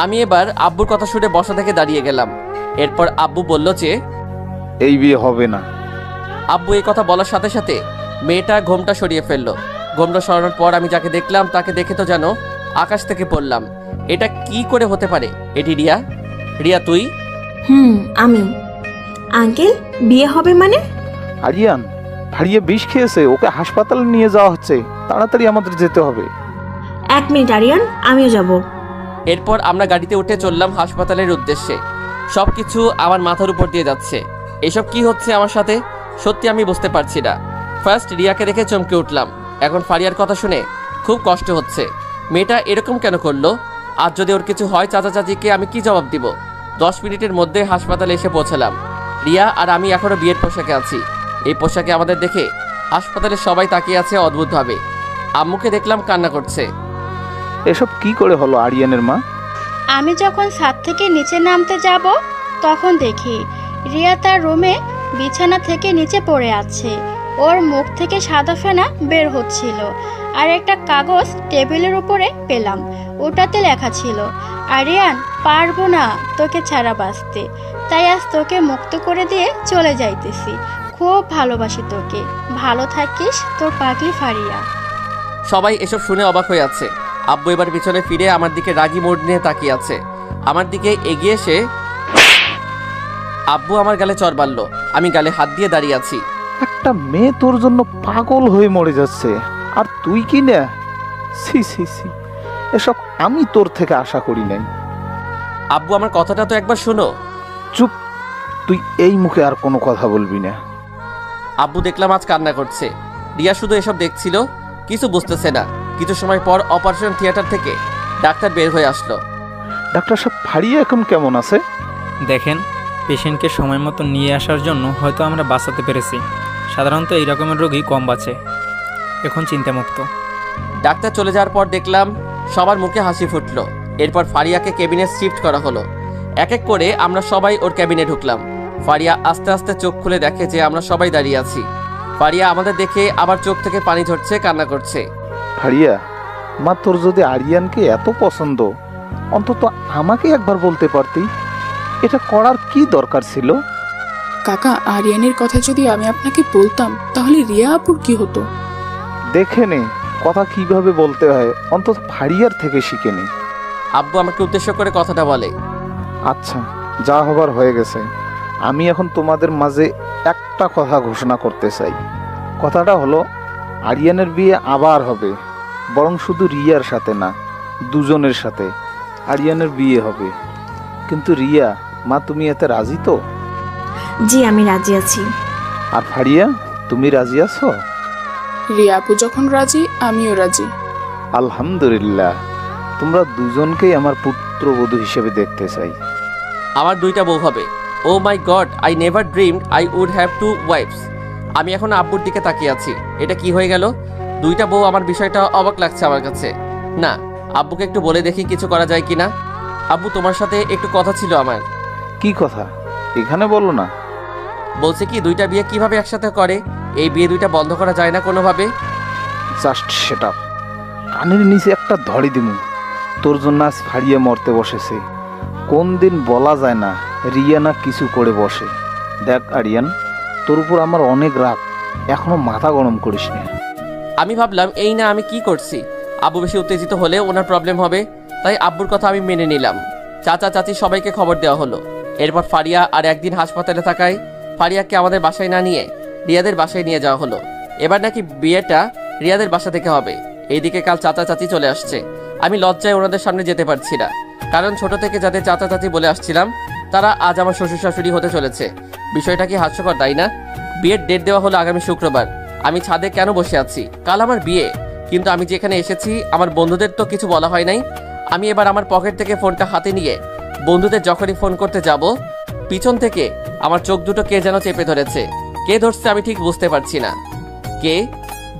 B: আমি এবার আব্বুর কথা শুনে বসা থেকে দাঁড়িয়ে গেলাম। এরপর আব্বু বলল যে
P: এই বিয়ে হবে না।
B: আব্বু এই কথা বলার সাথে সাথে মেয়েটা ঘোমটা সরিয়ে ফেললো। ঘোমটা সরানোর পর আমি যাকে দেখলাম তাকে দেখে তো যেন আকাশ থেকে পড়লাম। এটা কি করে হতে পারে? এটি রিয়া। রিয়া তুই?
C: আমি। আঙ্কেল বিয়ে হবে মানে?
P: আরিয়ান, ফারিয়া বিষ খেয়েছে, ওকে হাসপাতালে নিয়ে যাওয়া হচ্ছে, তাড়াতাড়ি আমাদের যেতে হবে।
C: 1 মিনিট আরিয়ান, আমিও যাব।
B: এরপর আমরা গাড়িতে উঠে চললাম হাসপাতালের উদ্দেশ্যে। সবকিছু আমার মাথার উপর দিয়ে যাচ্ছে। এসব কি হচ্ছে আমার সাথে, সত্যি আমি বুঝতে পারছি না। ফার্স্ট রিয়াকে দেখে চমকে উঠলাম, এখন ফারিয়ার কথা শুনে খুব কষ্ট হচ্ছে। মেয়েটা এরকম কেন করলো? আজ যদি ওর কিছু হয় চাচা চাচিকে আমি কি জবাব দিব? 10 মিনিটের মধ্যে হাসপাতালে এসে পৌঁছালাম। রিয়া আর আমি এখনো বিয়ের পোশাকে আছি। এই পোশাকে আমাদের দেখে হাসপাতালে সবাই তাকিয়ে আছে অদ্ভুতভাবে। আম্মুকে দেখলাম কান্না করছে।
P: এসব কি করে হলো আরিয়ানের মা?
D: আমি যখন ছাদ থেকে নিচে নামতে যাব তখন দেখি রিয়া তার রুমে বিছানা থেকে নিচে পড়ে আছে। ওর মুখ থেকে সাদা ফেনা বের হচ্ছিল, আর একটা কাগজ টেবিলের উপরে পেলাম। ওটাতে লেখা ছিল, আরিয়ান পারবো না তোকে ছাড়া বাঁচতে, তাই আজ তোকে মুক্ত করে দিয়ে চলে যাইতেছি। খুব ভালোবাসি তোকে, ভালো থাকিস, তোর পাগলি ফারিয়া।
B: সবাই এসব শুনে অবাক হয়ে আছে। আব্বু এবার পিছনে ফিরে আমার দিকে রাগী মোড় নিয়ে তাকিয়ে আছে। আমার দিকে এগিয়ে এসে আব্বু আমার গালে চড় মারল। আমি গালে হাত দিয়ে দাঁড়িয়ে আছি।
P: একটা মেয়ে তোর জন্য পাগল হয়ে মরে যাচ্ছে, আর তুই কি না? সি সি সি, এসব আমি তোর থেকে আশা করি নাই।
B: আব্বু আমার কথাটা তো একবার শোনো।
P: চুপ, তুই এই মুখে আর কোনো কথা বলবি না।
B: আব্বু দেখলাম আজ কান্না করছে। রিয়া শুধু এসব দেখছিল, কিছু বুঝতেছে না। কিছু সময় পর অপারেশন থিয়েটার থেকে ডাক্তার বের হয়ে আসলো।
P: ডাক্তার সাহেব, ফারিয়া এখন কেমন আছে?
R: দেখেন, পেশেন্টকে সময় মতো নিয়ে আসার জন্য হয়তো আমরা বাঁচাতে পেরেছি। সাধারণত এই রকমের রোগী কম বাঁচে। এখন চিন্তামুক্ত।
B: ডাক্তার চলে যাওয়ার পর দেখলাম সবার মুখে হাসি ফুটলো। এরপর ফারিয়াকে কেবিনে শিফট করা হলো। এক এক করে আমরা সবাই ওর ক্যাবিনে ঢুকলাম। ফারিয়া আস্তে আস্তে চোখ খুলে দেখে যে আমরা সবাই দাঁড়িয়ে আছি। ফারিয়া আমাদের দেখে আবার চোখ থেকে পানি ঝরছে, কান্না করছে।
P: ফারিয়া মা, তোর যদি আরিয়ানকে এত পছন্দ, অন্তত আমাকে একবার বলতে পারতি। এটা করার কি দরকার ছিল?
K: কাকা, আরিয়ানের কথা যদি আমি আপনাকে বলতাম তাহলে রিয়া আপুর কি হতো?
P: দেখে নে কথা কিভাবে বলতে হয়, অন্তত ফারিয়ার থেকে শিখে নে।
B: আব্বু আমাকে উদ্দেশ্য করে কথাটা বলে।
P: আচ্ছা, যা হবার হয়ে গেছে। আমি এখন তোমাদের মাঝে একটা কথা ঘোষণা করতে চাই। কথাটা হলো, আরিয়ানের বিয়ে আবার হবে, বরং শুধু রিয়ার সাথে না, দুজনের সাথে আরিয়ানের বিয়ে হবে। কিন্তু রিয়া মা, তুমি এতে রাজি তো?
C: জি, আমি রাজি আছি।
P: আর ফারিয়া, তুমি রাজি আছো?
K: রিয়া আপু যখন রাজি আমিও রাজি।
P: আলহামদুলিল্লাহ, তোমরা দুজনকেই আমার পুত্রবধূ হিসেবে দেখতে চাই।
B: আমার 2টা বউ হবে। Oh my god, I never dreamed I would have 2 wifes. আমি এখন আব্বুর দিকে তাকিয়ে আছি। এটা কি হয়ে গেল? 2টা বউ, আমার বিষয়টা অবাক লাগছে আমার কাছে। না, আব্বুকে একটু বলে দেখি কিছু করা যায় কিনা। আব্বু, তোমার সাথে একটু কথা ছিল আমার।
P: কি কথা? এখানে বলো না।
B: বলছে কি 2টা বিয়ে কিভাবে একসাথে করে, এই বিয়ে 2টা বন্ধ করা যায় না কোনোভাবে?
P: Just set up. কানের নিচে একটা ধরি দিমু। তোর জন্য আজ ফাড়িয়ে মরতে বসেছে। কোন দিন বলা যায় না রিয়া না কিছু করে বসে। দেখ আরিয়ান, তোর উপর আমার অনেক রাগ, এখনো মাথা গরম করিস না।
B: আমি ভাবলাম এই না আমি কি করছি, আব্বু বেশি উত্তেজিত হলে ওনার প্রবলেম হবে, তাই আব্বুর কথা আমি মেনে নিলাম। চাচা চাচি সবাইকে খবর দেওয়া হলো। এরপর ফারিয়া আর একদিন হাসপাতালে থাকায় ফারিয়াকে আমাদের বাসায় না নিয়ে রিয়াদের বাসায় নিয়ে যাওয়া হলো। এবার নাকি বিয়েটা রিয়াদের বাসা থেকে হবে। এইদিকে কাল চাচা চাচি চলে আসছে। আমি লজ্জায় ওনাদের সামনে যেতে পারছি না, কারণ ছোট থেকে যাদের চাচা চাচি বলে আসছিলাম তারা আজ আমার শ্বশুর শাশুড়ি হতে চলেছে। বিষয়টা কি হাস্যকর, তাই না? বিয়ের ডেট দেওয়া হলো আগামী শুক্রবার। আমি ছাদে কেন বসে আছি? কাল আমার বিয়ে, কিন্তু আমি যেখানে এসেছি আমার বন্ধুদের তো কিছু বলা হয় নাই। আমি এবার আমার পকেট থেকে ফোনটা হাতে নিয়ে বন্ধুদের যখনই ফোন করতে যাব, পিছন থেকে আমার চোখ দুটো কে যেন চেপে ধরেছে। কে ধরছে আমি ঠিক বুঝতে পারছি না। কে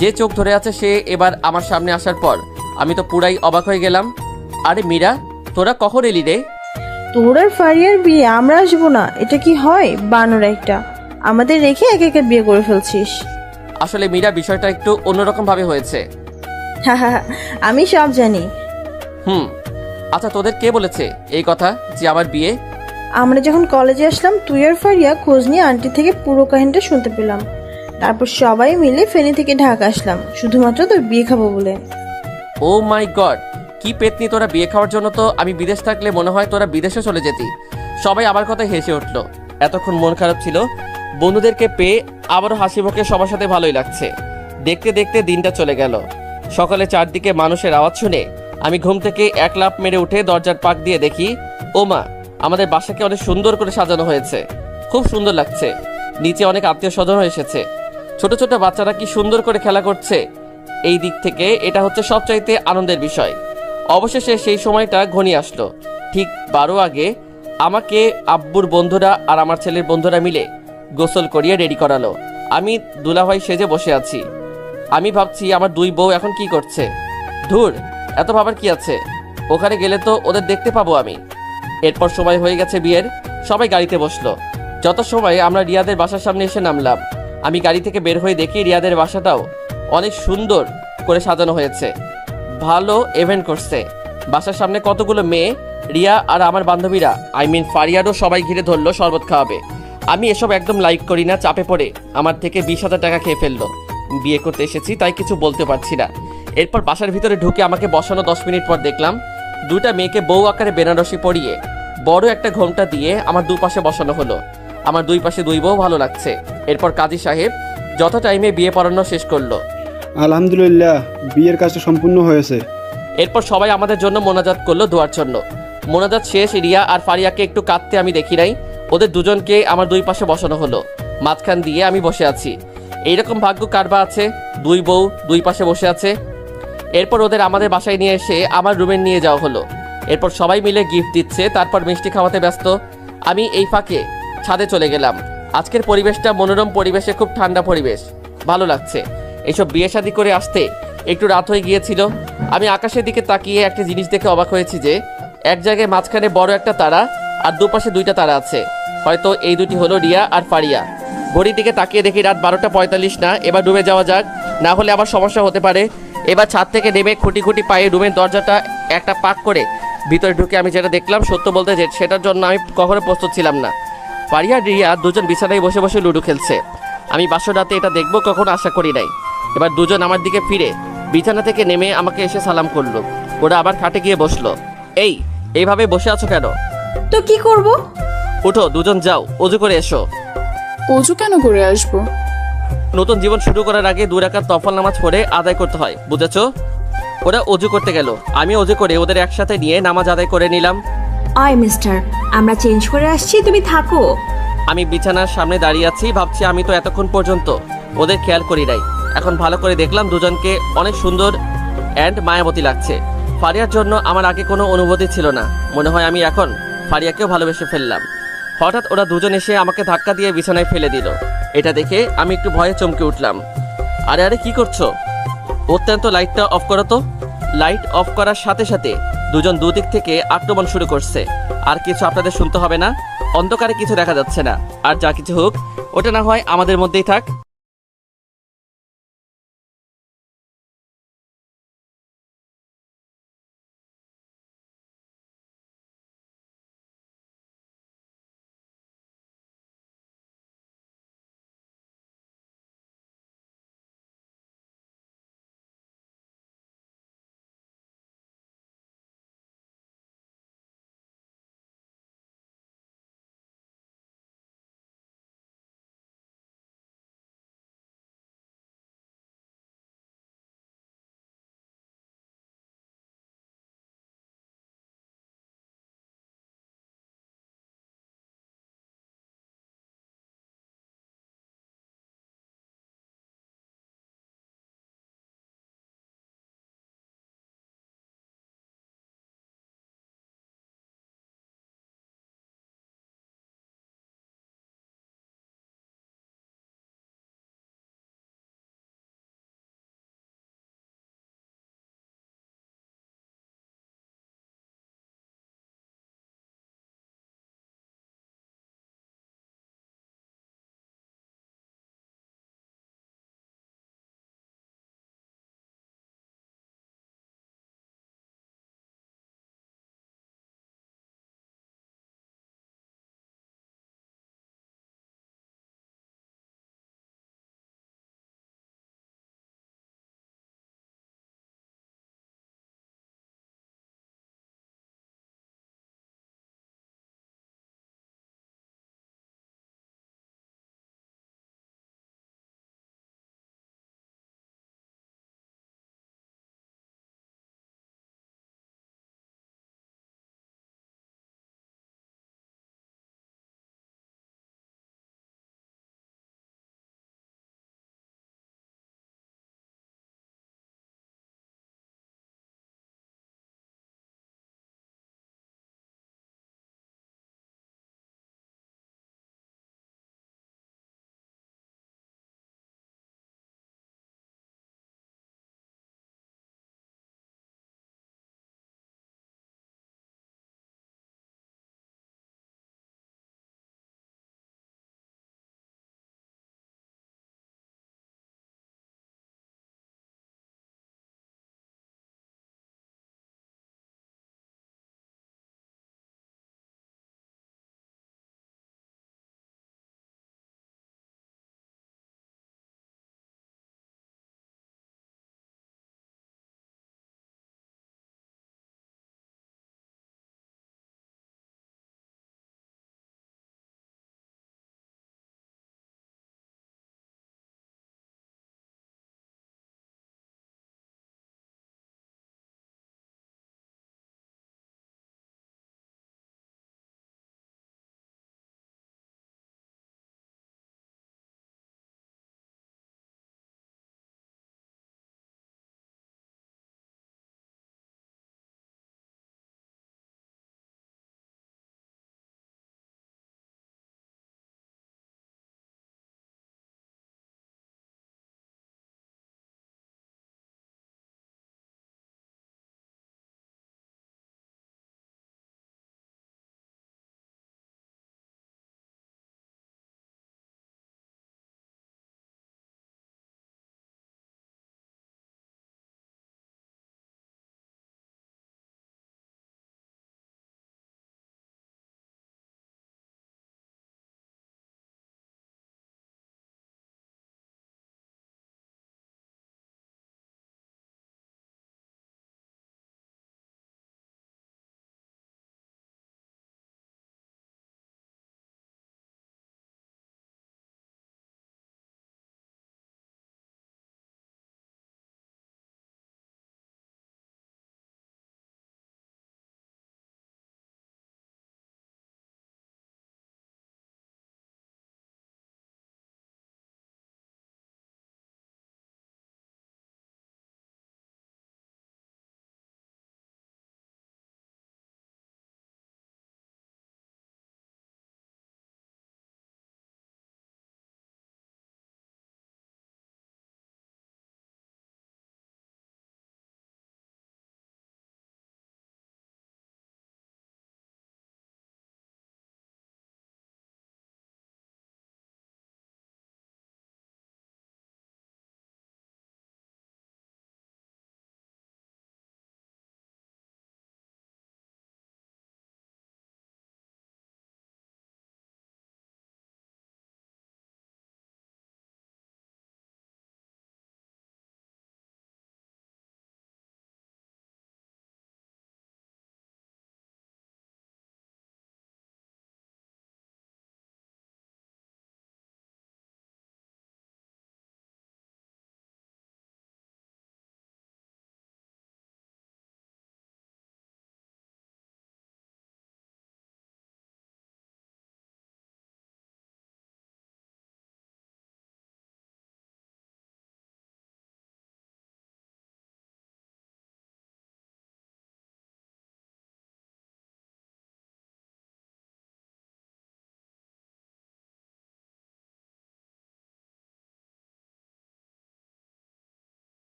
B: যে চোখ ধরে আছে সে এবার আমার সামনে আসার পর আমি তো পুরাই অবাক হয়ে গেলাম। আরে মীরা, তোরা কখন এলি রে?
E: তোর আর ফারিয়ার বিয়ে আমরা আসবো না, এটা কি হয়? বানর একটা, আমাদের রেখে একে একে বিয়ে করে ফেলছিস।
B: আসলে মীরা, বিষয়টা একটু অন্যরকম ভাবে হয়েছে।
E: আমি সব জানি।
B: আচ্ছা, তোদের কে বলেছে এই কথা যে আমার বিয়ে?
E: আমরা যখন কলেজে আসলাম তুই আর ফারিয়া খোঁজ নিয়ে আন্টি থেকে পুরো কাহিনীটা শুনতে পেলাম। তারপর সবাই মিলে ফেনী থেকে ঢাকা আসলাম শুধুমাত্র তোর বিয়ে খাবো বলে।
B: ও মাই গড, কি পেতনি তোরা! বিয়ে খাওয়ার জন্য তো আমি বিদেশ থাকলে মনে হয় তোরা বিদেশে চলে যেতি। সবাই আমার কথায় হেসে উঠলো। এতক্ষণ মন খারাপ ছিল, বন্ধুদেরকে পেয়ে আবারও হাসি মুখে সবার সাথে ভালোই লাগছে। দেখতে দেখতে দিনটা চলে গেল। সকালে চারদিকে মানুষের আওয়াজ শুনে আমি ঘুম থেকে এক লাফ মেরে উঠে দরজার পাক দিয়ে দেখি, ও মা, আমাদের বাসাকে অনেক সুন্দর করে সাজানো হয়েছে। খুব সুন্দর লাগছে। নিচে অনেক আত্মীয় স্বজন এসেছে। ছোট ছোট বাচ্চারা কি সুন্দর করে খেলা করছে। এই দিক থেকে এটা হচ্ছে সবচাইতে আনন্দের বিষয়। অবশেষে সেই সময়টা ঘনিয়ে আসলো। ঠিক 12 আগে আমাকে আব্বুর বন্ধুরা আর আমার ছেলের বন্ধুরা মিলে গোসল করিয়ে রেডি করালো। আমি দুলাভাই সেজে বসে আছি। আমি ভাবছি আমার 2 বউ এখন কি করছে। ধুর, এত ভাবার কি আছে, ওখানে গেলে তো ওদের দেখতে পাবো আমি। এরপর সময় হয়ে গেছে বিয়ের। সবাই গাড়িতে বসলো। যত সময় আমরা রিয়াদের বাসার সামনে এসে নামলাম, আমি গাড়ি থেকে বের হয়ে দেখি রিয়াদের বাসাটাও অনেক সুন্দর করে সাজানো হয়েছে। ভালো ইভেন্ট করছে। বাসার সামনে কতগুলো মেয়ে, রিয়া আর আমার বান্ধবীরা, ফারিয়ারও সবাই ঘিরে ধরলো শরবত খাওয়াবে। আমি এসব একদম লাইক করি না। চাপে পড়ে আমার থেকে 20,000 টাকা খেয়ে ফেললো। বিয়ে করতে এসেছি তাই কিছু বলতে পারছি না। এরপর বাসার ভিতরে ঢুকে আমাকে বসানো 10 মিনিট পর দেখলাম 2টা মেয়েকে বউ আকারে বেনারসি পরিয়ে বড় একটা ঘোমটা দিয়ে আমার দুপাশে বসানো হলো। আমার 2 পাশে 2 বউ, ভালো লাগছে। এরপর কাজী সাহেব যত টাইমে বিয়ে পড়ানো শেষ করলো।
Q: আলহামদুলিল্লাহ, বিয়ের কাজটা সম্পূর্ণ হয়েছে।
B: এরপর সবাই আমাদের জন্য মোনাজাত করলো দোয়ার জন্য। মোনাজাত শেষ, রিয়া আর ফারিয়াকে একটু কাঁদতে আমি দেখি নাই। ওদের দুজনকে আমার 2 পাশে বসানো হলো। মাঝখান দিয়ে আমি বসে আছি। এইরকম ভাগ্য কারবা আছে, 2 বউ 2 পাশে বসে আছে। এরপর ওদের আমাদের বাসায় নিয়ে এসে আমার রুমে নিয়ে যাওয়া হলো। এরপর সবাই মিলে গিফট দিচ্ছে, তারপর মিষ্টি খাওয়াতে ব্যস্ত। আমি এই ফাঁকে ছাদে চলে গেলাম। আজকের পরিবেশটা মনোরম পরিবেশে, খুব ঠান্ডা পরিবেশ, ভালো লাগছে। এইসব বিয়ে শাদী করে আসতে একটু রাত হয়ে গিয়েছিল। আমি আকাশের দিকে তাকিয়ে একটা জিনিস দেখে অবাক হয়েছি যে এক জায়গায় মাঝখানে বড় একটা তারা আর দুপাশে 2টা তারা আছে। হয়তো এই 2টি হলো রিয়া আর ফারিয়া। ঘড়ির দিকে তাকিয়ে দেখি রাত 12:45 না। এবার রুমে যাওয়া যাক, না হলে আবার সমস্যা হতে পারে। এবার ছাদ থেকে নেমে খুঁটি খুঁটি পায়ে রুমের দরজাটা একটা পাক করে ভিতরে ঢুকে আমি যেটা দেখলাম, সত্য বলতে যে সেটার জন্য আমি কখনো প্রস্তুত ছিলাম না। ফারিয়া আর রিয়া দুজন বিছানায় বসে বসে লুডো খেলছে। আমি বাসর রাতে এটা দেখবো কখনো আশা করি নাই। এবার দুজন আমার দিকে ফিরে বিছানা থেকে নেমে আমাকে এসে সালাম করলো। ওরা আবার খাটে গিয়ে বসলো। এইভাবে বসে আছো কেন?
E: তো কি করব?
B: উঠো, দুজন যাও, অজু করে এসো।
K: অজু কেন করে আসবো?
B: নতুন জীবন শুরু করার আগে 2 রাকাত নফল নামাজ পড়ে আদায় করতে হয়, বুঝেছো? ওরা অজু করতে গেল, আমি অজু করে ওদের একসাথে নিয়ে নামাজ আদায় করে নিলাম।
C: মিস্টার, আমরা চেঞ্জ করে আসছি, তুমি থাকো।
B: আমি বিছানার সামনে দাঁড়িয়ে আছি, ভাবছি আমি তো এতক্ষণ পর্যন্ত ওদের খেয়াল করি নাই। এখন ভালো করে দেখলাম দুজনকে অনেক সুন্দর অ্যান্ড মায়াবতী লাগছে। ফারিয়ার জন্য আমার আগে কোনো অনুভূতি ছিল না, মনে হয় আমি এখন ফারিয়াকেও ভালোবেসে ফেললাম। হঠাৎ ওরা দুজন এসে আমাকে ধাক্কা দিয়ে বিছানায় ফেলে দিল। এটা দেখে আমি একটু ভয়ে চমকে উঠলাম। আরে আরে কি করছো? অত্যন্ত লাইটটা অফ করো তো। লাইট অফ করার সাথে সাথে দুজন দুদিক থেকে আক্রমণ শুরু করছে। আর কিছু আপনাদের শুনতে হবে না, অন্ধকারে কিছু দেখা যাচ্ছে না। আর যা কিছু হোক ওটা না হয় আমাদের মধ্যেই থাক।